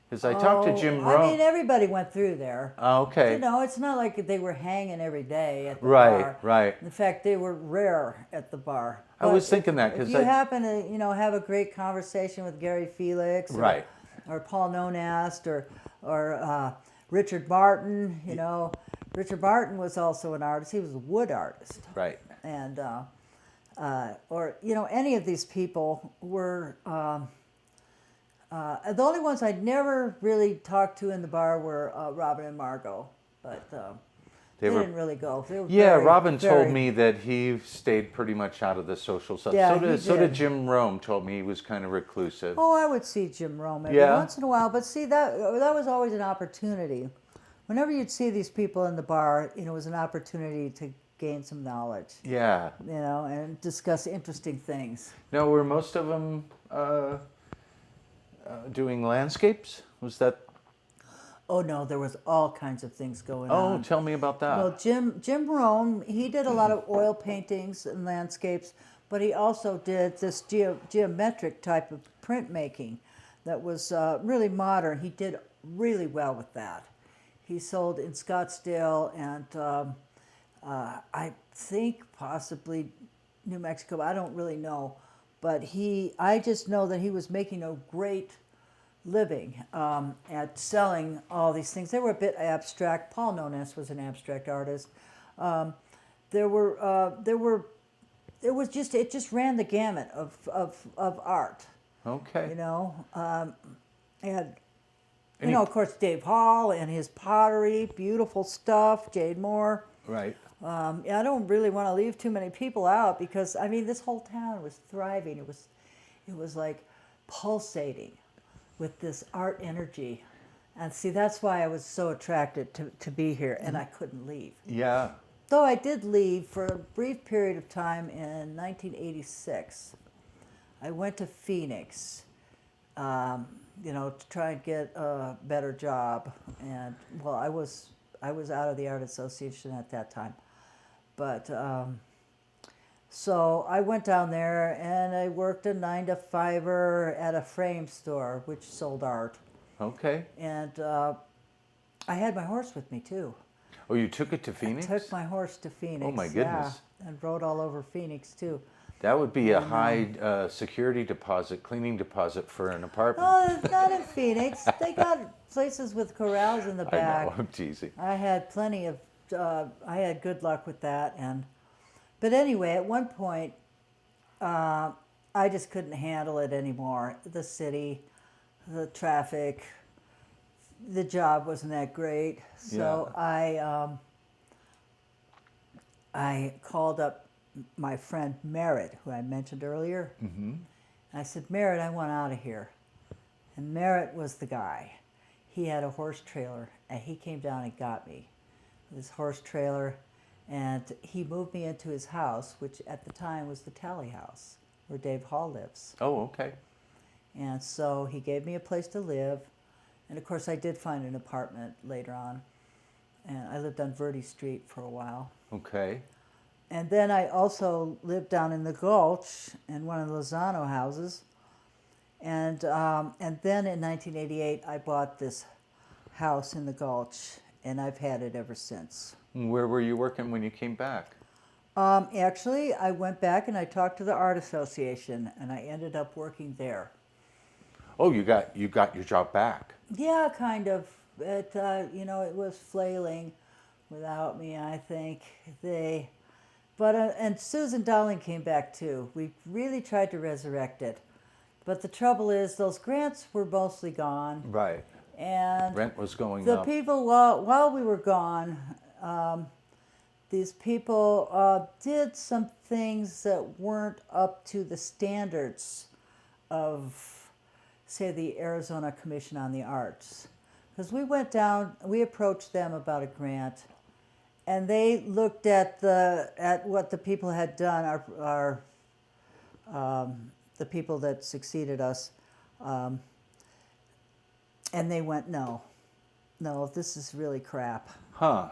Because I talked to Jim I Rome. mean, everybody went through there. Oh, okay. It's not like they were hanging every day at the Right, bar. right. In fact, they were rare at the bar. I was thinking that, if 'cause you I- happen to, have a great conversation with Gary Felix, Right. or Paul Nonast, or Richard Martin, Richard Martin was also an artist. He was a wood artist, Right. and or any of these people were. The only ones I'd never really talked to in the bar were Robin and Margot, but they didn't really go. They were Robin told very- me that he stayed pretty much out of the social stuff. Yeah, So he did did. Jim Rome. Told me he was kind of reclusive. Oh, I would see Jim Rome every Yeah? once in a while, but see that was always an opportunity. Whenever you'd see these people in the bar, it was an opportunity to gain some knowledge, Yeah. and discuss interesting things. Now, were most of them doing landscapes? Was that? Oh no, there was all kinds of things going Oh, on. tell me about that. Well, Jim Rome, he did a lot of oil paintings and landscapes, but he also did this geometric type of printmaking that was really modern. He did really well with that. He sold in Scottsdale and I think possibly New Mexico. I don't really know, but I just know that he was making a great living at selling all these things. They were a bit abstract. Paul Nonast was an abstract artist. It just ran the gamut of art. Okay. And of course, Dave Hall and his pottery, beautiful stuff. Jade Moore. Right. I don't really want to leave too many people out because this whole town was thriving. It was like pulsating with this art energy, and see, that's why I was so attracted to be here, and I couldn't leave. Yeah. Though I did leave for a brief period of time in 1986. I went to Phoenix, to try and get a better job, and well, I was out of the Art Association at that time, but So I went down there and I worked a 9 to 5 at a frame store, which sold art. Okay. And I had my horse with me too. Oh, you took it to Phoenix? I took my horse to Phoenix. Oh, my goodness. Yeah, and rode all over Phoenix too. That would be a high security deposit, cleaning deposit for an apartment. Oh, not in Phoenix. They got places with corrals in the back. I know, I'm teasing. I had plenty of, I had good luck with that. But anyway, at one point, I just couldn't handle it anymore. The city, the traffic, the job wasn't that great. So I called up my friend Merritt, who I mentioned earlier. Mm-hmm. I said, Merritt, I want out of here. And Merritt was the guy. He had a horse trailer, and he came down and got me with his horse trailer, and he moved me into his house, which at the time was the Tally House, where Dave Hall lives. Oh, okay. And so he gave me a place to live, and of course I did find an apartment later on, and I lived on Verde Street for a while. Okay. And then I also lived down in the Gulch in one of the Lozano houses. And then in 1988, I bought this house in the Gulch, and I've had it ever since. Where were you working when you came back? Actually, I went back and I talked to the Art Association, and I ended up working there. Oh, you got your job back. Yeah, kind of. It it was flailing without me, I think. And Susan Dowling came back too. We really tried to resurrect it. But the trouble is, those grants were mostly gone. Right. And Rent was going the up. people, while we were gone, these people did some things that weren't up to the standards of, say, the Arizona Commission on the Arts. Because we went down, we approached them about a grant, and they looked at what the people had done, the people that succeeded us, and they went, no, this is really crap. Huh.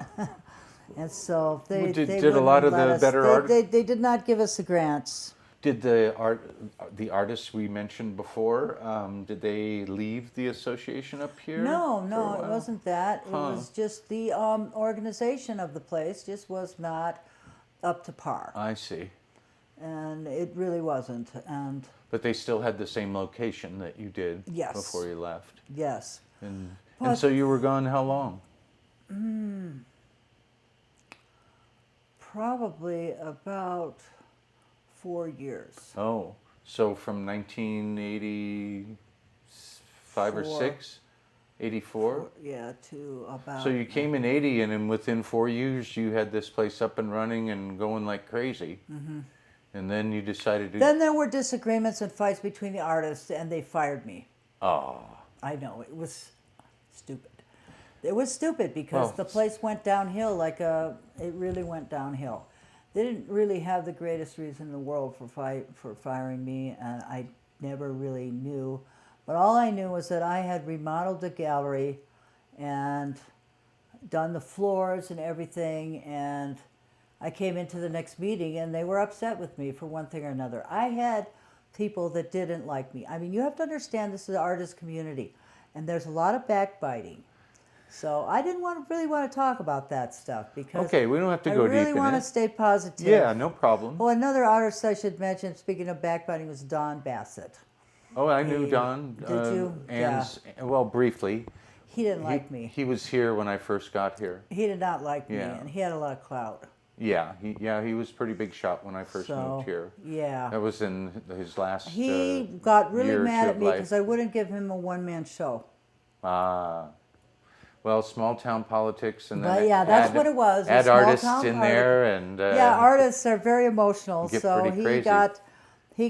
And so they Did wouldn't a lot of let the us. better art? They did not give us the grants. Did the artists we mentioned before, did they leave the association up here? No, for a it while? wasn't that. It Huh. was just the organization of the place just was not up to par, I see. and it really wasn't. And But they still had the same location that you did Yes. before you left. yes, And But- so you were gone how long? probably about 4 years. Oh, so from 1985 or Four. 6? 84? Yeah, to about. So you came in 80 and then within 4 years you had this place up and running and going like crazy. Mm-hmm. And then you decided to... Then there were disagreements and fights between the artists, and they fired me. Oh, I know, it was stupid. It was stupid because Well, the place went downhill it really went downhill. They didn't really have the greatest reason in the world for firing me, and I never really knew. But all I knew was that I had remodeled the gallery and done the floors and everything, and I came into the next meeting and they were upset with me for one thing or another. I had people that didn't like me. I mean, you have to understand this is an artist community, and there's a lot of backbiting. So I didn't really want to talk about that stuff because okay, we don't have to go deep in I really want to it. stay positive. Yeah, no problem. Oh, another artist I should mention, speaking of backbiting, was Don Bassett. Oh, I knew He- Don. did you? Well, briefly. He didn't like me. He was here when I first got here. He did not like me, Yeah. and he had a lot of clout. Yeah, he was pretty big shot when I first moved here. Yeah. That was in his last He got really year or mad two at of me life. because I wouldn't give him a one-man show. Well, small town politics and But then yeah, that's what it was, a Add small artists town in party. there and Yeah, artists are very emotional, get so pretty he crazy.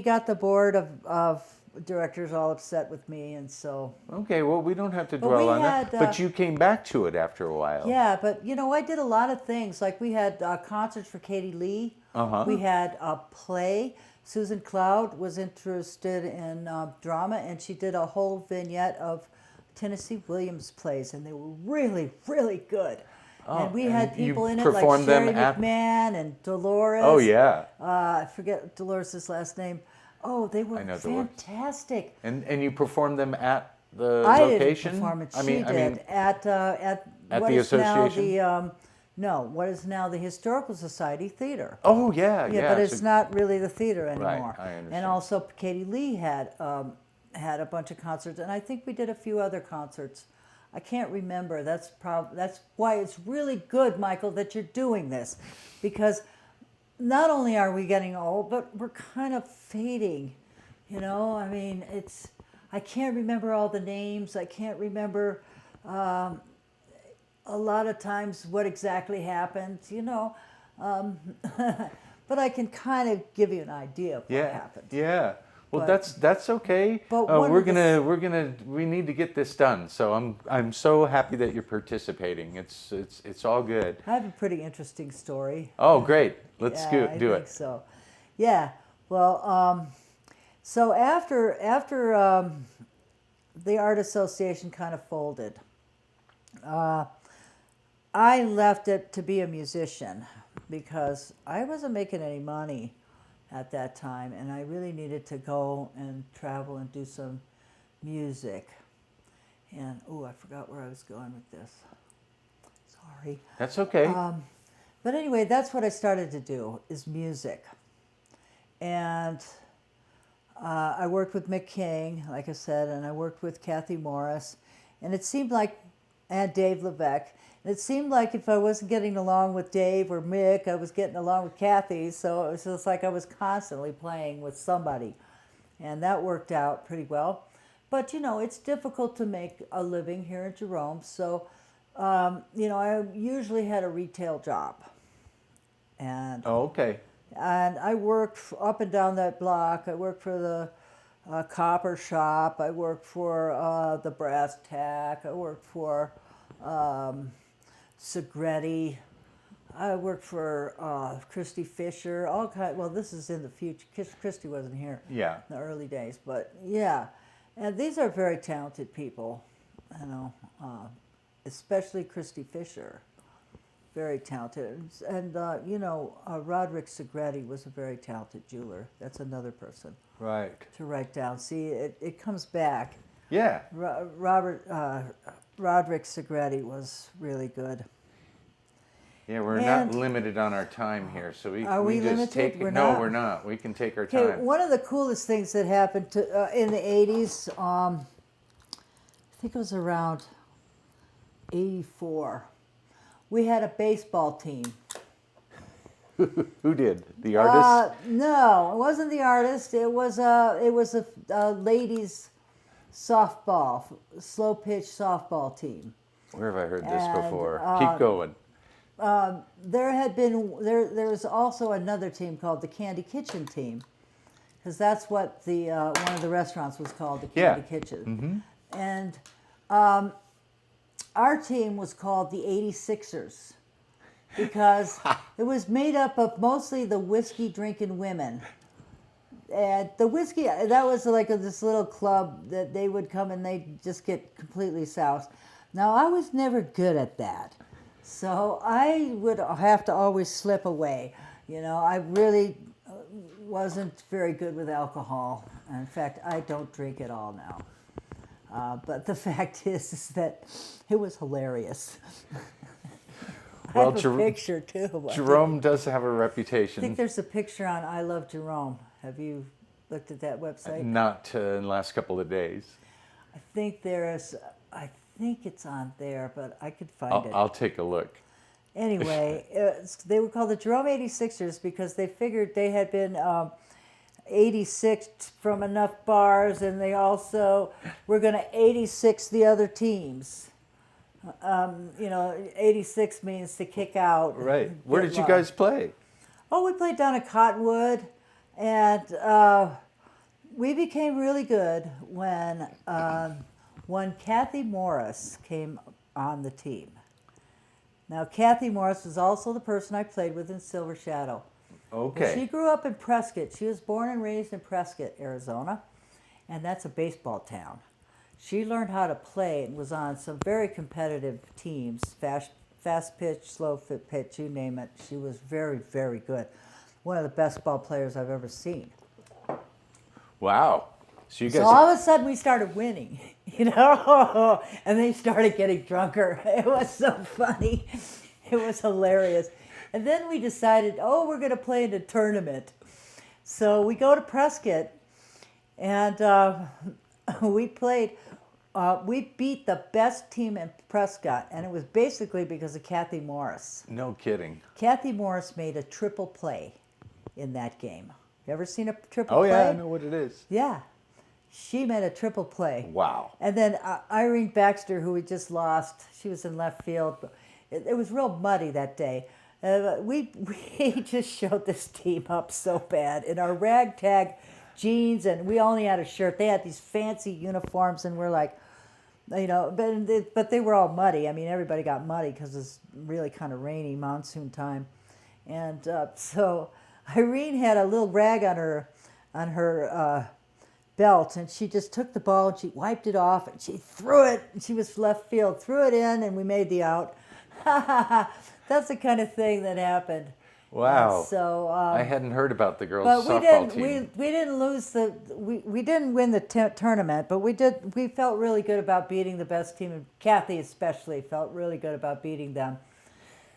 got the board of directors all upset with me, and so Okay, well, we don't have to But dwell we on had, that. But you came back to it after a while. yeah. But I did a lot of things. Like we had concerts for Katie Lee. Uh-huh. We had a play. Susan Cloud was interested in drama, and she did a whole vignette of Tennessee Williams plays, and they were really, really good. and we and had you people in it like performed them Sherry at- McMahon and Dolores. Oh, yeah. I forget Dolores' last name. Oh, they were I know Dolores. fantastic. And you performed them at the I location? didn't perform it. I She mean, did at At what the is now association? what is now the Historical Society Theater. Oh, yeah, Yeah, yeah. but it's not really the theater Right, anymore. I understand. And also, Katie Lee had a bunch of concerts, and I think we did a few other concerts. I can't remember. That's why it's really good, Michael, that you're doing this, because not only are we getting old, but we're kind of fading. You know, I mean, I can't remember all the names. I can't remember a lot of times what exactly happened, you know. But I can kind of give you an idea of what happened. Yeah. Well, But- that's okay. but one of the We need to get this done. So I'm so happy that you're participating. It's all good. I have a pretty interesting story. Oh, great. Let's Yeah, do I do think it. so. Yeah. Well, so after the art association kind of folded, I left it to be a musician because I wasn't making any money at that time, and I really needed to go and travel and do some music. And I forgot where I was going with this. Sorry. That's okay. But anyway, that's what I started to do, is music. And I worked with Mick King, like I said, and I worked with Kathy Morris. And it seemed like, and Dave Levesque, and it seemed like if I wasn't getting along with Dave or Mick, I was getting along with Kathy. So it was just like I was constantly playing with somebody. And that worked out pretty well. But, you know, it's difficult to make a living here in Jerome. So, you know, I usually had a retail job. And Oh, okay. and I worked up and down that block. I worked for the copper shop. I worked for the brass tack. I worked for Segretti. I worked for Christy Fisher. Well, this is in the future. Christy wasn't here Yeah. in the early days, but yeah. And these are very talented people, you know, especially Christy Fisher. Very talented. And, you know, Roderick Segretti was a very talented jeweler. That's another person Right. to write down. See, it comes back. Yeah. Roderick Segretti was really good. Yeah, we're And- not limited on our time here, so Are we just limited? take it. We're No, not? we're not. We can take our Okay, time. one of the coolest things that happened in the 80s, I think it was around 84, we had a baseball team. Who did? The artist? No, it wasn't the artist. It was a ladies softball, slow pitch softball team. Where have I heard this and, before? Keep going. There was also another team called the Candy Kitchen team, because that's what the one of the restaurants was called, the Candy Yeah. Kitchen. And our team was called the 86ers because it was made up of mostly the whiskey drinking women. And the whiskey, that was like this little club that they would come and they'd just get completely soused. Now, I was never good at that. So I would have to always slip away. You know, I really wasn't very good with alcohol. In fact, I don't drink at all now. But the fact is that it was hilarious. Well, I have a picture too. Jerome does have a I think reputation. there's a picture on I Love Jerome. Have you looked at that website? Not in the last couple of days. I think it's on there, but I could find it. I'll take a look. Anyway, they were called the Jerome 86ers because they figured they had been 86 from enough bars, and they also were going to 86 the other teams. You know, 86 means to kick out. Right. Where get did you low. guys play? Oh, we played down at Cottonwood, and we became really good when Kathy Morris came on the team. Now, Kathy Morris was also the person I played with in Silver Shadow. Okay. She grew up in Prescott. She was born and raised in Prescott, Arizona, and that's a baseball town. She learned how to play and was on some very competitive teams, fast pitch, slow pitch, you name it. She was very, very good. One of the best ball players I've ever seen. Wow. So you guys. So all of a sudden we started winning, and they started getting drunker. It was so funny. It was hilarious. And then we decided, we're going to play in a tournament. So we go to Prescott, and we played. We beat the best team in Prescott, and it was basically because of Kathy Morris. No kidding. Kathy Morris made a triple play in that game. You ever seen a triple Oh play? yeah, I know what it is. Yeah. She made a triple play. Wow. And then Irene Baxter, who we just lost, she was in left field. It was real muddy that day. We just showed this team up so bad in our ragtag jeans, and we only had a shirt. They had these fancy uniforms, and we're like, but they were all muddy. I mean, everybody got muddy because it's really kind of rainy monsoon time. And so Irene had a little rag on her belt, and she just took the ball and she wiped it off and she threw it. And she was left field, threw it in, and we made the out. That's the kind of thing that happened. Wow. So I hadn't heard about the girls' but softball team. we didn't lose we didn't win the tournament, but we felt really good about beating the best team, and Kathy especially felt really good about beating them.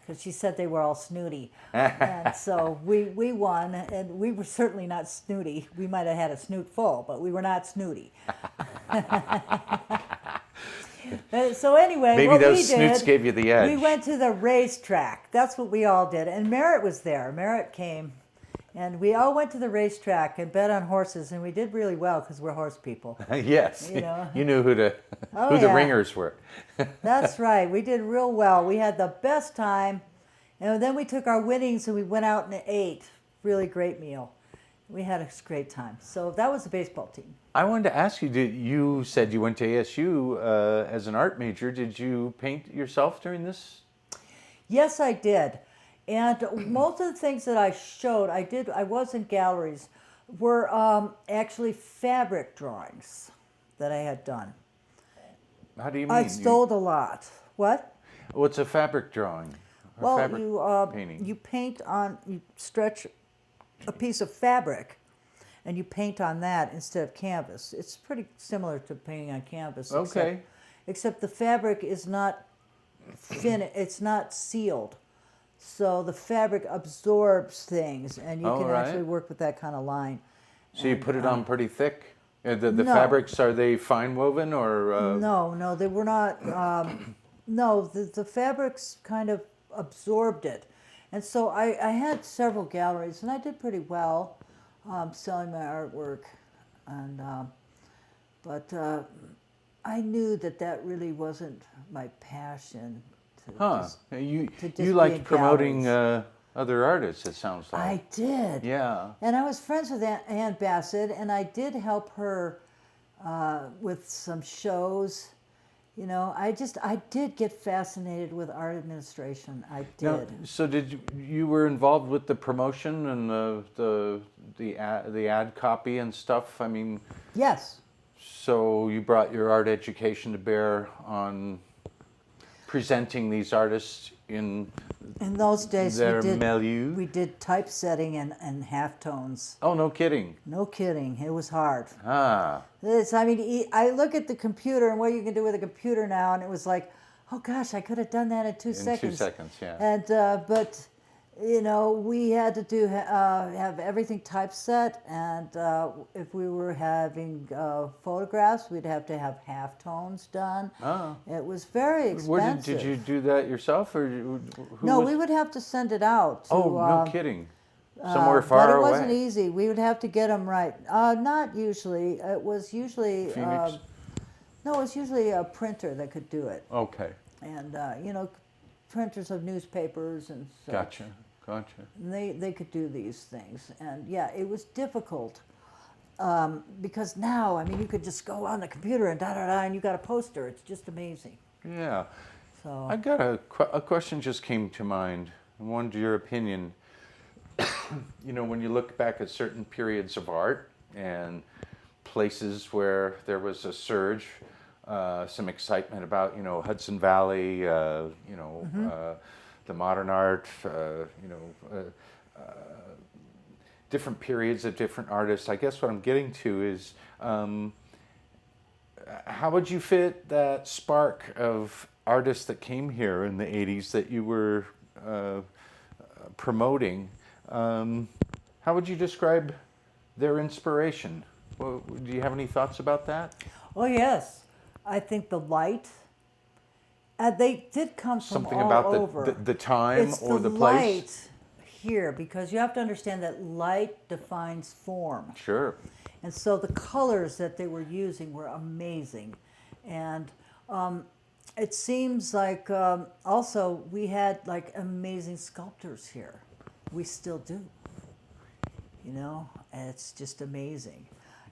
Because she said they were all snooty. And so we won, and we were certainly not snooty. We might have had a snoot full, but we were not snooty. So anyway, Maybe what those we snoots did, gave you the edge. we went to the racetrack. That's what we all did. And Merritt was there. Merritt came, and we all went to the racetrack and bet on horses, and we did really well because we're horse people. Yes. You knew who the yeah. ringers were. That's right. We did real well. We had the best time. And then we took our winnings and we went out and ate. Really great meal. We had a great time. So that was the baseball team. I wanted to ask you, you said you went to ASU as an art major. Did you paint yourself during this? Yes, I did. And most of the things that I showed, I was in galleries, were actually fabric drawings that I had done. How do you mean? I stole a lot. What? What's a fabric drawing? Well, fabric painting? You stretch a piece of fabric and you paint on that instead of canvas. It's pretty similar to painting on canvas. Okay. Except the fabric is not it's not sealed. So the fabric absorbs things, and you can actually work with that kind of line. So you put it on pretty thick? The No. fabrics, are they fine woven or? No, they were not. No, the fabrics kind of absorbed it. And so I had several galleries, and I did pretty well selling my artwork. And but I knew that really wasn't my passion. You just liked be in promoting galleries. other artists, it sounds like. I did. Yeah. And I was friends with Ann Bassett, and I did help her with some shows. I did get fascinated with art administration. I did. Now, so you were involved with the promotion and the ad copy and stuff? I mean. Yes. So you brought your art education to bear on presenting these artists in those days their milieu? We did typesetting and halftones. Oh, no kidding. No kidding. It was hard. Ah. I look at the computer and what you can do with a computer now, and it was like, oh gosh, I could have done that in 2 seconds. 2 seconds, yeah. And but we had to have everything typeset, and if we were having photographs, we'd have to have halftones done. Oh. It was very expensive. Did you do that yourself, or No, we would have to send it out. To, no kidding. Somewhere far away. But it wasn't easy. We would have to get them right. Not usually. It was usually Phoenix? No, it was usually a printer that could do it. Okay. And printers of newspapers and such. Gotcha. And they could do these things. And yeah, it was difficult because now, I mean, you could just go on the computer and and you got a poster. It's just amazing. Yeah. So I got a question just came to mind. I wanted your opinion. When you look back at certain periods of art and places where there was a surge some excitement about, Hudson Valley, the modern art, different periods of different artists. I guess what I'm getting to is, how would you fit that spark of artists that came here in the 80s that you were promoting? How would you describe their inspiration? Well, do you have any thoughts about that? Oh yes, I think the light. They did come from Something all about over. the time It's or the light place? here, because you have to understand that light defines form. Sure. And so the colors that they were using were amazing. And it seems like also we had like amazing sculptors here. We still do. And it's just amazing.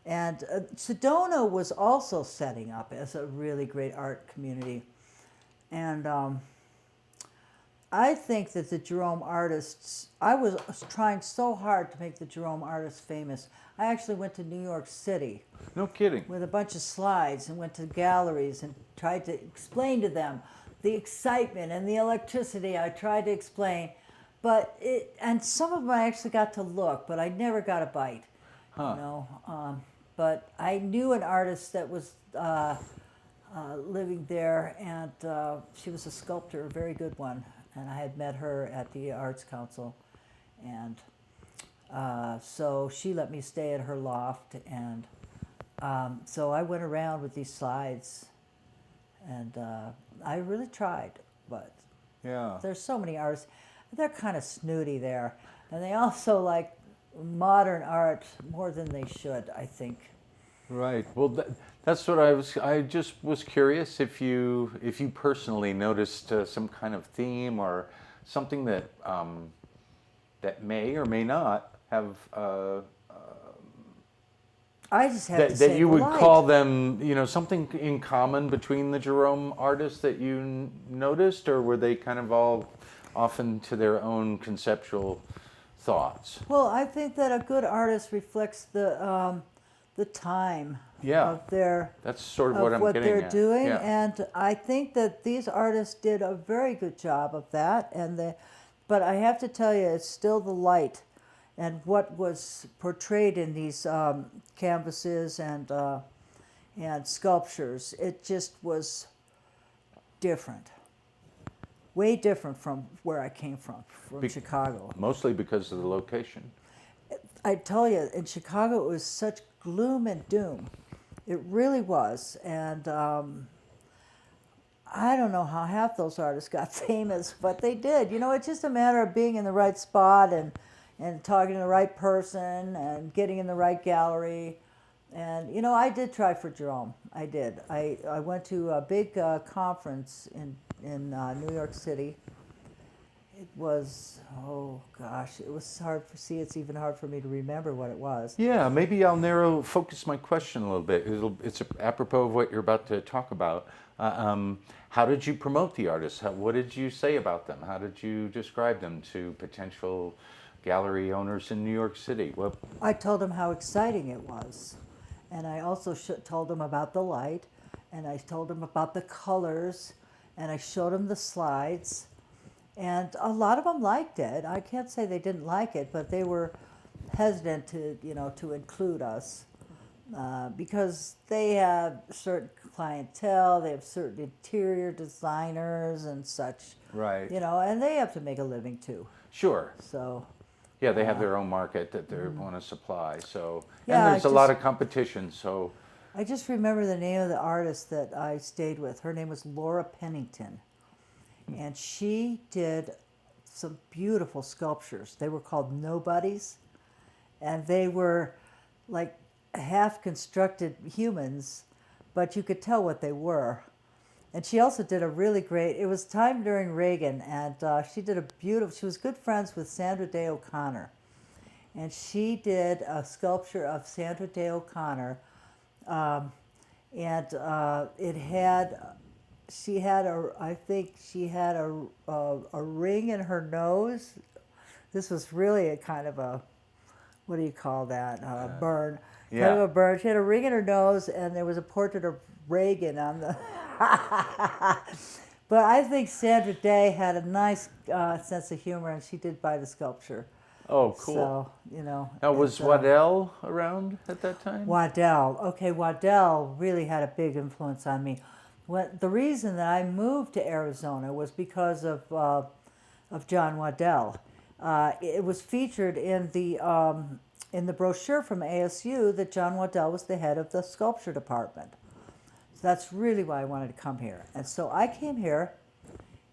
And Sedona was also setting up as a really great art community. And I think that the Jerome artists, I was trying so hard to make the Jerome artists famous. I actually went to New York City No kidding. with a bunch of slides and went to galleries and tried to explain to them the excitement and the electricity. I tried to explain, and some of them I actually got to look, but I never got a bite. But I knew an artist that was living there, and she was a sculptor, a very good one, and I had met her at the Arts Council, and so she let me stay at her loft, and so I went around with these slides, and I really tried, but Yeah. there's so many artists. They're kind of snooty there, and they also like modern art more than they should, I think. Right. Well, that's what I just was curious if you personally noticed some kind of theme or something that that may or may not have I just have to that say you the would light. call them, something in common between the Jerome artists that you noticed, or were they kind of all often to their own conceptual thoughts? Well, I think that a good artist reflects the time Yeah. of their That's sort of of what I'm what getting they're at. doing, Yeah. and I think that these artists did a very good job of that. But I have to tell you, it's still the light, and what was portrayed in these canvases and sculptures. It just was different, way different from where I came from Chicago. Mostly because of the location. I tell you, in Chicago, it was such gloom and doom. It really was. And I don't know how half those artists got famous, but they did. It's just a matter of being in the right spot and talking to the right person and getting in the right gallery. And, I did try for Jerome. I did. I went to a big conference in New York City. It was, oh gosh, it was hard it's even hard for me to remember what it was. Yeah, maybe I'll focus my question a little bit. It's apropos of what you're about to talk about. How did you promote the artists? What did you say about them? How did you describe them to potential gallery owners in New York City? I told them how exciting it was. And I also told them about the light, and I told them about the colors, and I showed them the slides. And a lot of them liked it. I can't say they didn't like it, but they were hesitant to include us because they have certain clientele, they have certain interior designers and such. Right. And they have to make a living too. Sure. So. Yeah, they have their own market that they want to supply. So, Yeah, and there's a lot of competition. So, I just remember the name of the artist that I stayed with. Her name was Laura Pennington. And she did some beautiful sculptures. They were called Nobodies. And they were like half constructed humans, but you could tell what they were. And she also did a really great, it was time during Reagan, and she did she was good friends with Sandra Day O'Connor. And she did a sculpture of Sandra Day O'Connor. It had, I think she had a ring in her nose. This was really a kind of a, what do you call that? Burn. Yeah. Kind of a burn. She had a ring in her nose, and there was a portrait of Reagan on the. But I think Sandra Day had a nice sense of humor, and she did buy the sculpture. Oh, cool. So, you know. Now, was Waddell around at that time? Waddell. Okay, Waddell really had a big influence on me. The reason that I moved to Arizona was because of John Waddell. It was featured in the brochure from ASU that John Waddell was the head of the sculpture department. So that's really why I wanted to come here. And so I came here,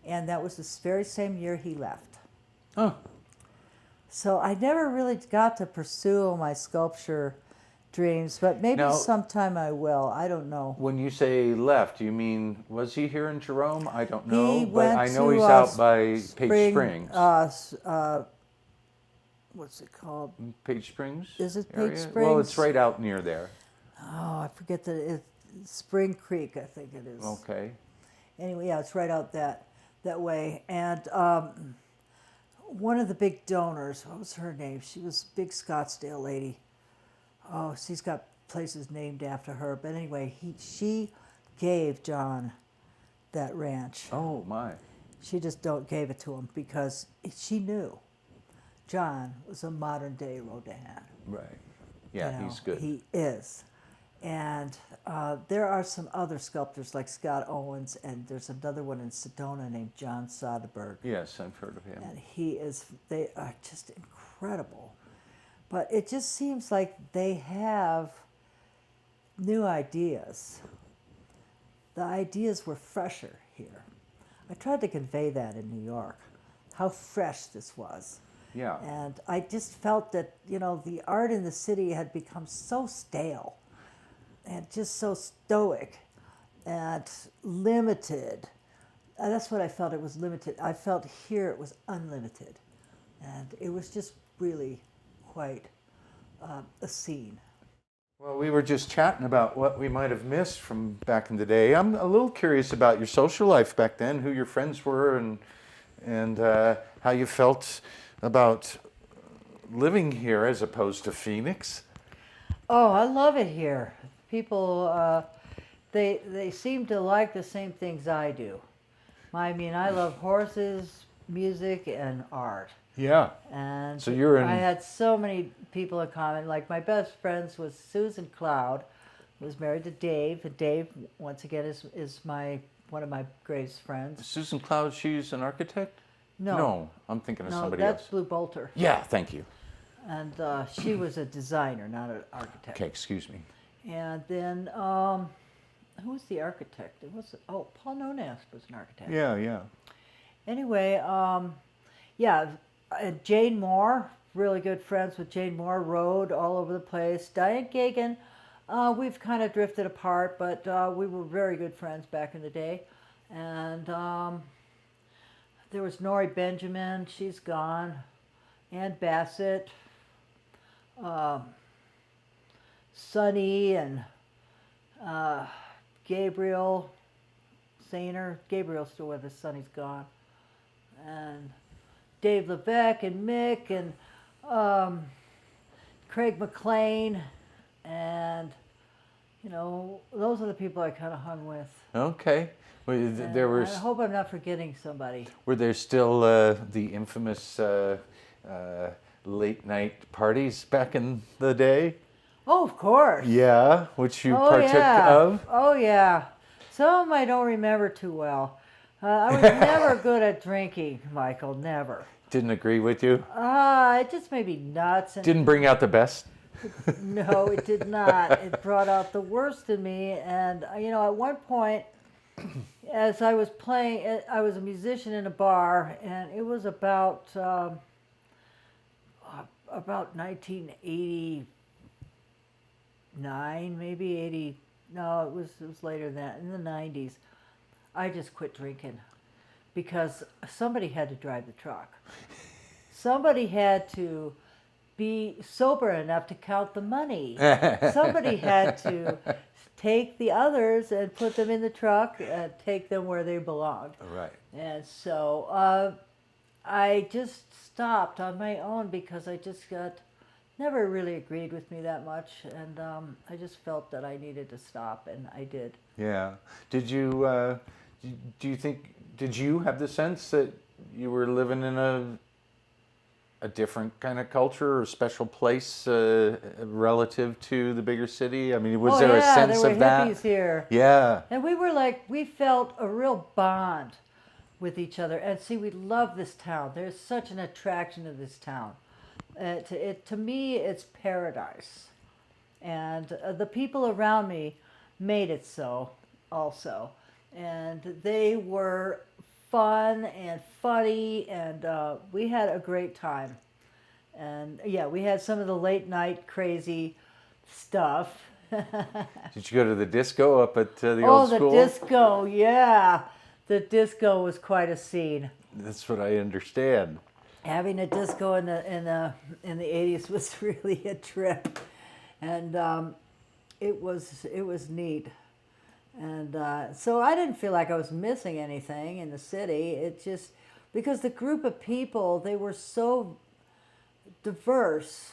and that was the very same year he left. Oh. So I never really got to pursue my sculpture dreams, but maybe Now, sometime I will. I don't know. When you say left, you mean, was he here in Jerome? I don't know, He but went I know to, he's out by Page Springs. What's it called? Page Springs? Is it Page area? Springs? Well, it's right out near there. Oh, I forget Spring Creek, I think it is. Okay. Anyway, yeah, it's right out that way. And one of the big donors, what was her name? She was a big Scottsdale lady. Oh, she's got places named after her. But anyway, she gave John that ranch. Oh, my. She just gave it to him because she knew John was a modern day Rodin. Right. Yeah, You know, he's good. He is. And there are some other sculptors like Scott Owens, and there's another one in Sedona named John Soderberg. Yes, I've heard of him. And they are just incredible. But it just seems like they have new ideas. The ideas were fresher here. I tried to convey that in New York, how fresh this was. Yeah. And I just felt that, you know, the art in the city had become so stale and just so stoic and limited. That's what I felt. It was limited. I felt here it was unlimited. And it was just really quite a scene. Well, we were just chatting about what we might have missed from back in the day. I'm a little curious about your social life back then, who your friends were, and how you felt about living here as opposed to Phoenix. Oh, I love it here. People, they seem to like the same things I do. I mean, I love horses, music, and art. Yeah. And so you're in... I had so many people in common. Like my best friends was Susan Cloud, who was married to Dave, and Dave, once again, is one of my greatest friends. Susan Cloud, she's an architect? No, I'm thinking of no, somebody that's else. Blue Bolter. Yeah, thank you. And she was a designer, not an architect. Okay, excuse me. And then, who was the architect? Paul Nonas was an architect. Yeah. Anyway, Jane Moore, really good friends with Jane Moore, rode all over the place. Diane Gagan, we've kind of drifted apart, but we were very good friends back in the day. And there was Nori Benjamin, she's gone. Ann Bassett, Sonny, and Gabriel Sainer. Gabriel's still with us, Sonny's gone. And Dave Levesque and Mick and Craig McLean, and you know, those are the people I kind of hung with. Okay. Well, there were... I hope I'm not forgetting somebody. Were there still the infamous late night parties back in the day? Oh, of course. Yeah, which you partook of? Oh, yeah. Some of them I don't remember too well. I was never good at drinking, Michael, never. Didn't agree with you? It just made me nuts. And Didn't bring out the best? no, it did not. It brought out the worst in me. And, you know, at one point, as I was playing, I was a musician in a bar, and it was about 1989, maybe 80. No, it was later than that, in the 90s. I just quit drinking because somebody had to drive the truck. Somebody had to be sober enough to count the money. Somebody had to take the others and put them in the truck and take them where they belonged. Right. And so I just stopped on my own because I just got never really agreed with me that much, and I just felt that I needed to stop, and I did. Yeah. Did you, do you think, did you have the sense that you were living in a different kind of culture or special place relative to the bigger city? I mean, was Oh there a yeah, sense there were of that? hippies here. Yeah. And we felt a real bond with each other. And see, we love this town. There's such an attraction to this town. To me, it's paradise. And the people around me made it so also. And they were fun and funny, and we had a great time. And yeah, we had some of the late night crazy stuff. Did you go to the disco up at the Oh, old the school? disco, yeah. The disco was quite a scene. That's what I understand. Having a disco in the 80s was really a trip, and it was neat. And so I didn't feel like I was missing anything in the city. It just because the group of people, they were so diverse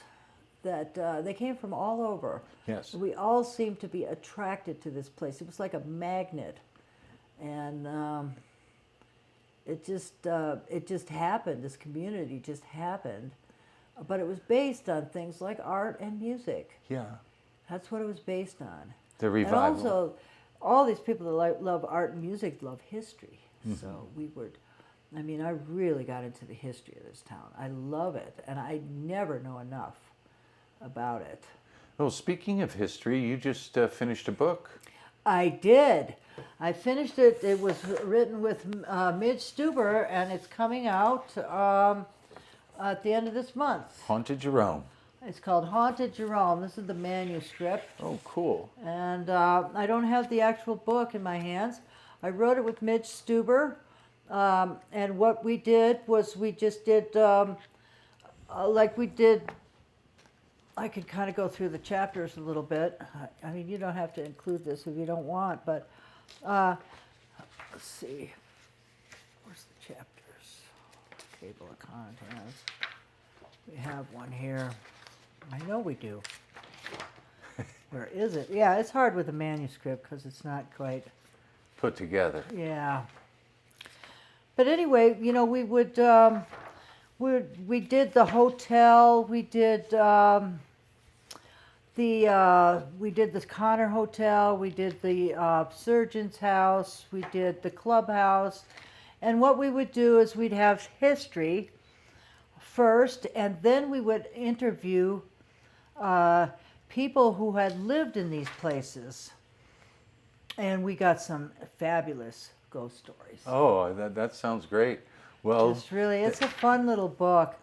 that they came from all over. Yes. We all seemed to be attracted to this place. It was like a magnet, and it just happened. This community just happened, but it was based on things like art and music. Yeah. That's what it was based on. The revival. And also, all these people that love art and music love history. Mm-hmm. So I mean, I really got into the history of this town. I love it, and I never know enough about it. Well, speaking of history, you just finished a book. I did. I finished it. It was written with Midge Stuber, and it's coming out at the end of this month. Haunted Jerome. It's called Haunted Jerome. This is the manuscript. Oh, cool. And I don't have the actual book in my hands. I wrote it with Midge Stuber. And what we did was we just did, like we did, I could kind of go through the chapters a little bit. I mean, you don't have to include this if you don't want, but let's see. Where's the chapters? Table of contents. We have one here. I know we do. Where is it? Yeah, it's hard with a manuscript because it's not quite Put together. yeah. But anyway, you know, we did the hotel, we did the Connor Hotel, we did the surgeon's house, we did the clubhouse, and what we would do is we'd have history first, and then we would interview people who had lived in these places, and we got some fabulous ghost stories. Oh, that sounds great. Well, It's a fun little book.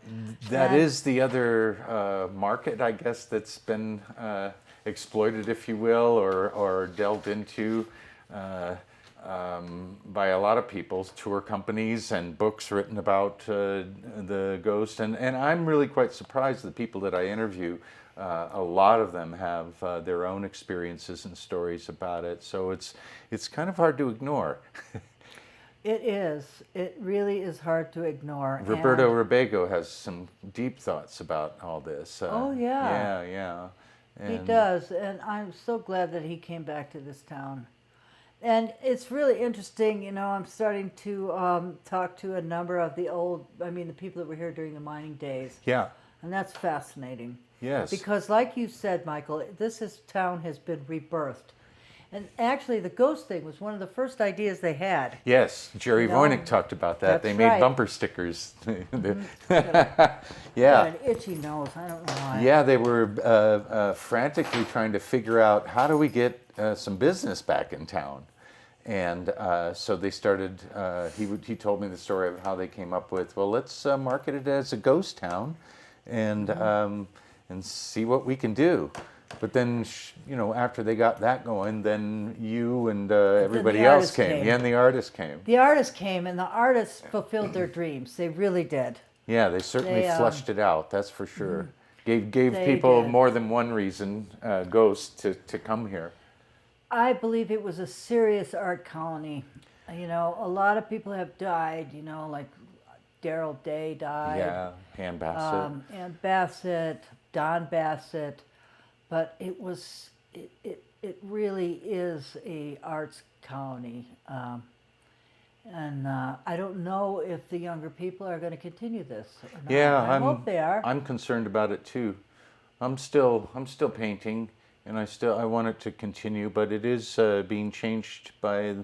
that And- is the other market, I guess, that's been exploited, if you will, or delved into by a lot of people, tour companies and books written about the ghost. And I'm really quite surprised the people that I interview, a lot of them have their own experiences and stories about it. So it's kind of hard to ignore. It is. It really is hard to ignore. Roberto And- Rebego has some deep thoughts about all this. Oh, yeah. Yeah. He And- does, and I'm so glad that he came back to this town. And it's really interesting, you know, I'm starting to talk to a number of the people that were here during the mining days. Yeah. And that's fascinating. Yes. Because like you said, Michael, town has been rebirthed. And actually, the ghost thing was one of the first ideas they had. Yes, Jerry You know, Voynich talked about that. that's They made right. bumper stickers. Got Yeah. an itchy nose, I don't know why. Yeah, they were frantically trying to figure out how do we get some business back in town. And so they started, he told me the story of how they came up with, well, let's market it as a ghost town and see what we can do. But then, after they got that going, then you and everybody else artists came. Yeah, and the artists came. The artists came, and the artists fulfilled their dreams. They really did. Yeah, they certainly They, fleshed it out, that's for sure. Gave They people did. more than one reason, ghosts, to come here. I believe it was a serious art colony. You know, a lot of people have died, you know, like Daryl Day died. Yeah, Ann Bassett. And Bassett, Don Bassett, but it really is a arts county, and I don't know if the younger people are going to continue this or not. Yeah, I hope they are. I'm concerned about it too. I'm still painting, and I want it to continue, but it is being changed by,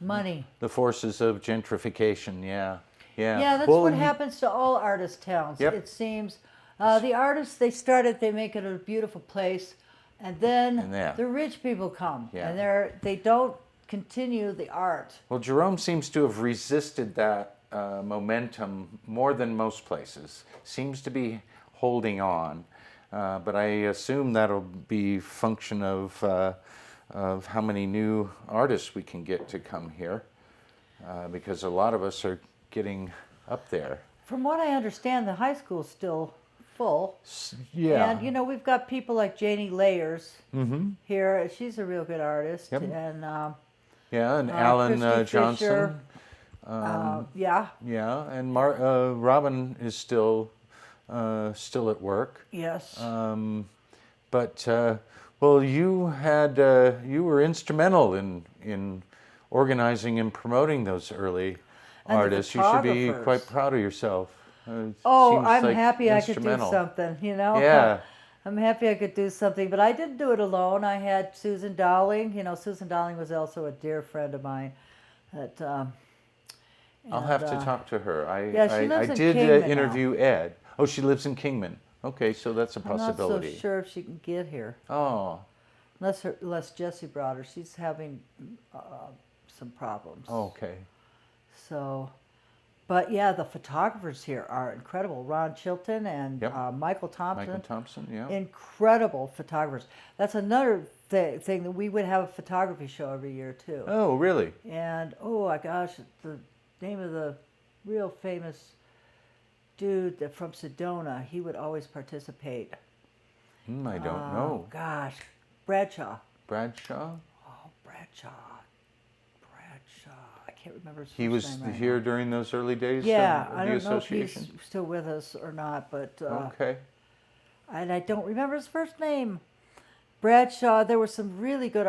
Money. the forces of gentrification. Yeah. Yeah, that's Well, what happens to all artist towns. Yep. It seems the artists, they make it a beautiful place, and then And yeah. the rich people come, Yeah. and they don't continue the art. Well, Jerome seems to have resisted that momentum more than most places. Seems to be holding on, but I assume that'll be function of how many new artists we can get to come here, because a lot of us are getting up there. From what I understand, the high school's still full. Yeah. And we've got people like Janie Layers here. She's a real good artist. Yep. And Yeah, and Alan Christy Johnson. Fisher. Yeah. Yeah, and Robin is still at work. Yes. But well, you were instrumental in organizing and promoting those early And the artists. You should be photographers. quite proud of yourself. Oh, Seems I'm like happy I could do instrumental. something, Yeah. I'm happy I could do something, but I didn't do it alone. I had Susan Dowling. Susan Dowling was also a dear friend of mine. I'll have to talk to her. Yeah, she lives I in did Kingman now. interview Ed. Oh, she lives in Kingman. Okay, so that's a I'm not possibility. so sure if she can get here. Oh, Unless Jessie brought her. She's having some problems. okay. So, but yeah, the photographers here are incredible. Ron Chilton and Yep. Michael Thompson. Michael Thompson, yeah. Incredible photographers. That's another thing that we would have a photography show every year too. Oh, really? And oh my gosh, the name of the real famous dude from Sedona, he would always participate. I don't Oh know. gosh, Bradshaw. Bradshaw? Oh, Bradshaw. I can't remember his first He was name right here now. during those early days Yeah, of I the don't know if association? he's still with us or not, but Okay. and I don't remember his first name. Bradshaw. There were some really good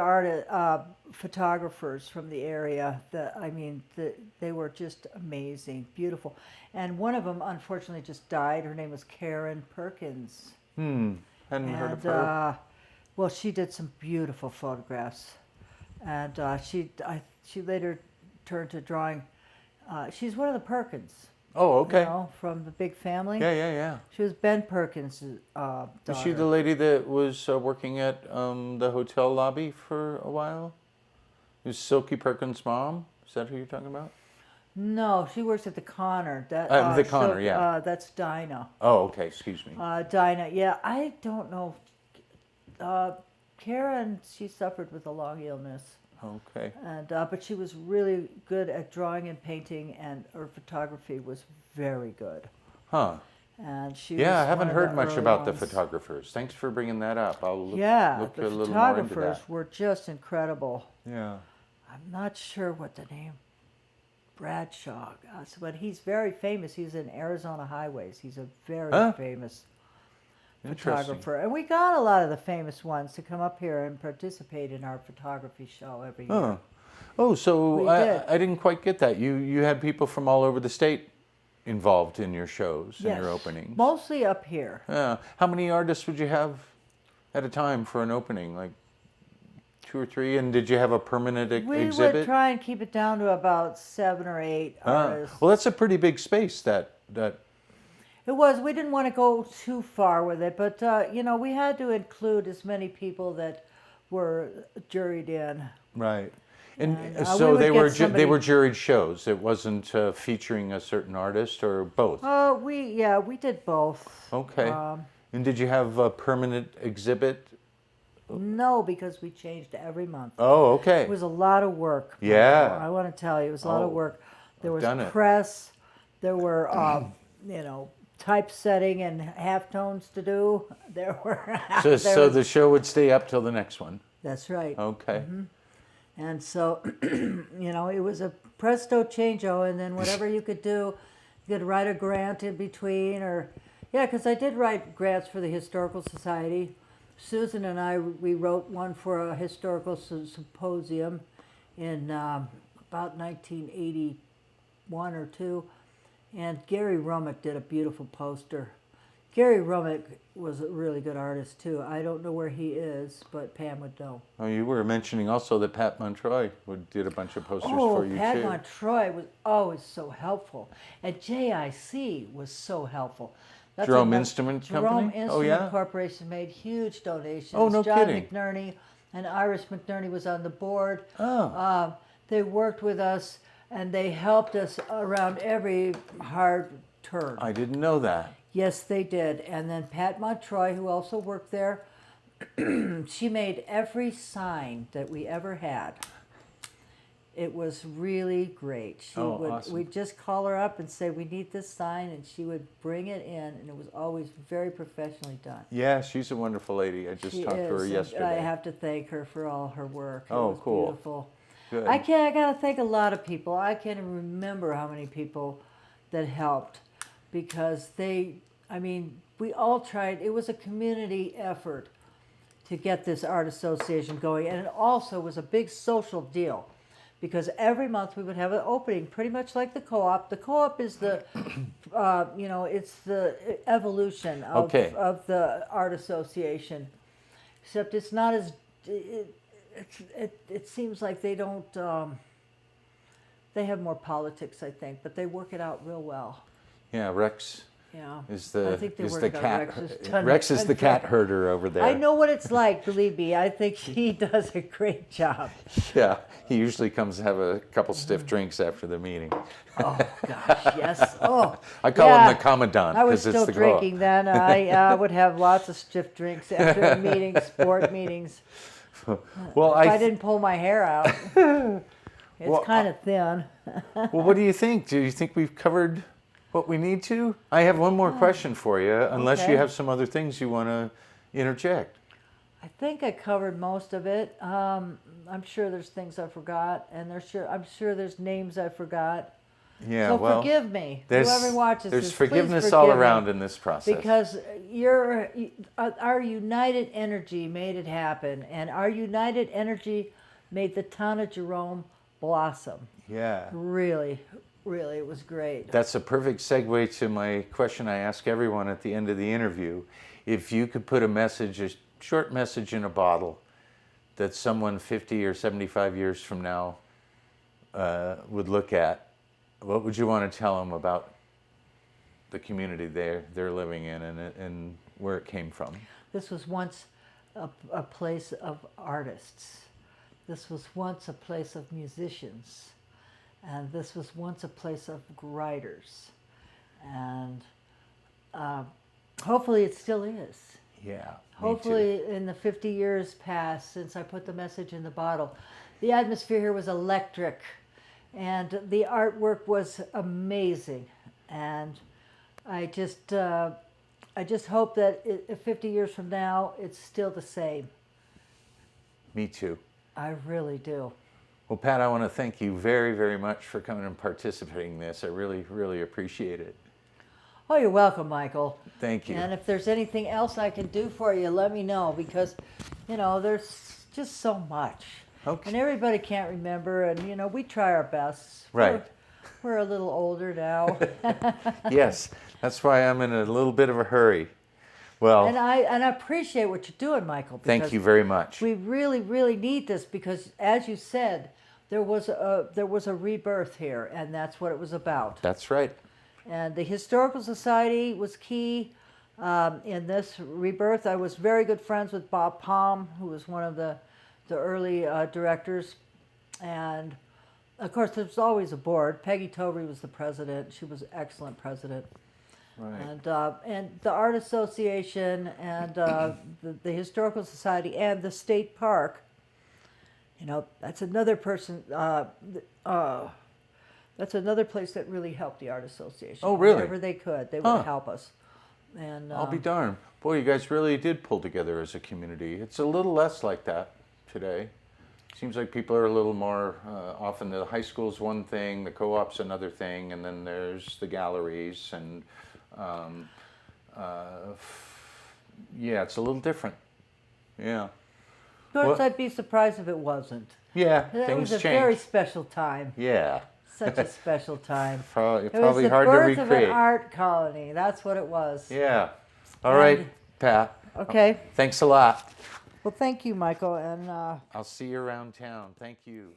photographers from the area. They were just amazing, beautiful. And one of them, unfortunately, just died. Her name was Karen Perkins. Hadn't heard of her. Well, she did some beautiful photographs, and she later turned to drawing. She's one of the Perkins. Oh, okay. From the big family. Yeah. She was Ben Perkins' daughter. Is she the lady that was working at the hotel lobby for a while? Is Silky Perkins' mom? Is that who you're talking about? No, she works at the Connor. The Connor, yeah. That's Dinah. Oh, okay. Excuse me. Dinah, yeah. I don't know. Karen, she suffered with a long illness. Okay. And but she was really good at drawing and painting, and her photography was very good. Huh. And she Yeah, I was haven't one of heard much early about the ones. photographers. Thanks for bringing that up. I'll look, Yeah, look a the little more into photographers that. were just incredible. Yeah. I'm not sure what the name. Bradshaw, but he's very famous. He's in Arizona Highways. He's a very famous Interesting. photographer, and we got a lot of the famous ones to come up here and participate in our photography show every year. Huh. Oh, so We did. I didn't quite get that. You had people from all over the state involved in your shows and your openings. Mostly up here. Yeah. How many artists would you have at a time for an opening? Like 2 or 3? And did you have a permanent We exhibit? would try and keep it down to about 7 or 8 artists. Well, that's a pretty big space. That. It was. We didn't want to go too far with it, but we had to include as many people that were juried in. Right. And we so would they get were somebody- they were juried shows. It wasn't featuring a certain artist or both. We did both. Okay. And did you have a permanent exhibit? No, because we changed every month. Oh, okay. It was a lot of work. Yeah. Michael. I want to tell you, it was a lot of Oh, work. There was done it. press. There were, typesetting and halftones to do. There were. So the show would stay up till the next one. That's right. Okay. And so, it was a presto changeo, and then whatever you could do, you could write a grant in between, or, yeah, because I did write grants for the Historical Society. Susan and I, we wrote one for a historical symposium in about 1981 or 2, and Gary Rummick did a beautiful poster. Gary Rummick was a really good artist too. I don't know where he is, but Pam would know. Oh, you were mentioning also that Pat Montroy did a bunch of posters for you Pat too. Montroy was always so helpful, and JIC was so helpful. Jerome Instrument Jerome Company? Instrument Oh, yeah? Corporation made huge donations. Oh, no John kidding. McNerney and Iris McNerney was on the board. Oh. They worked with us, and they helped us around every hard turn. I didn't know that. Yes, they did. And then Pat Montroy, who also worked there, she made every sign that we ever had. It was really great. Awesome. We'd just call her up and say, we need this sign, and she would bring it in, and it was always very professionally done. Yeah, she's a wonderful lady. I just talked to her and yesterday. I have to thank her for all her work. It Oh, was cool. Beautiful. Good. I got to thank a lot of people. I can't even remember how many people that helped, because we all tried. It was a community effort to get this art association going, and it also was a big social deal, because every month we would have an opening, pretty much like the co-op. The co-op is the, it's the evolution of the art association, except it's not as. It seems like they don't. They have more politics, I think, but they work it out real well. Yeah, Rex Yeah, is I the think they is work the it out. cat. Rex Rex is the cat herder over there. I know what it's like. Believe me, I think he does a great job. Yeah, he usually comes to have a couple stiff drinks after the meeting. Oh gosh, yes. Oh, I call him the commandant I was because it's still the drinking then. I would have lots of stiff drinks after meetings, sport meetings. Well, If I didn't pull my hair out. It's kind of thin. Well, what do you think? Do you think we've covered what we need to? I have one more question for you, unless you Okay. have some other things you want to interject. I think I covered most of it. I'm sure there's things I forgot, and I'm sure there's names I forgot. Yeah, So well, forgive me, there's, whoever watches there's this, please forgiveness all forgive me, around in this process. because our united energy made it happen, and our united energy made the town of Jerome blossom. Yeah. Really, really, it was great. That's a perfect segue to my question I ask everyone at the end of the interview. If you could put a short message in a bottle that someone 50 or 75 years from now would look at, what would you want to tell them about the community they're living in and where it came from? This was once a place of artists. This was once a place of musicians. And this was once a place of writers. And hopefully it still is. Yeah. Hopefully in the 50 years past since I put the message in the bottle, the atmosphere here was electric, and the artwork was amazing. And I just hope that 50 years from now, it's still the same. Me too. I really do. Well, Pat, I want to thank you very, very much for coming and participating in this. I really, really appreciate it. Oh, you're welcome, Michael. Thank you. And if there's anything else I can do for you, let me know, because, there's just so much. Okay. And everybody can't remember, and, we try our best. Right. We're a little older now. Yes, that's why I'm in a little bit of a hurry. Well, And I appreciate what you're doing, Michael. thank because you very much. We really, really need this, because, as you said, there was a rebirth here, and that's what it was about. That's right. And the Historical Society was key in this rebirth. I was very good friends with Bob Palm, who was one of the early directors. And, of course, there's always a board. Peggy Tovey was the president. She was an excellent president. Right. And the Art Association and the Historical Society and the State Park, that's another person. That's another place that really helped the Art Association. Oh, really? Whenever they could, they would Huh. help us. And I'll be darned. Boy, you guys really did pull together as a community. It's a little less like that today. Seems like people are a little more, often the high school's one thing, the co-op's another thing, and then there's the galleries, and yeah, it's a little different. Yeah. Of course, Well- I'd be surprised if it wasn't. Yeah, That things was a change. very special time. Yeah. Such a special time. Probably, It was probably the hard to birth of an recreate. art colony. That's what it was. Yeah. All right, And- Pat. Okay. Thanks a lot. Well, thank you, Michael, and I'll see you around town. Thank you.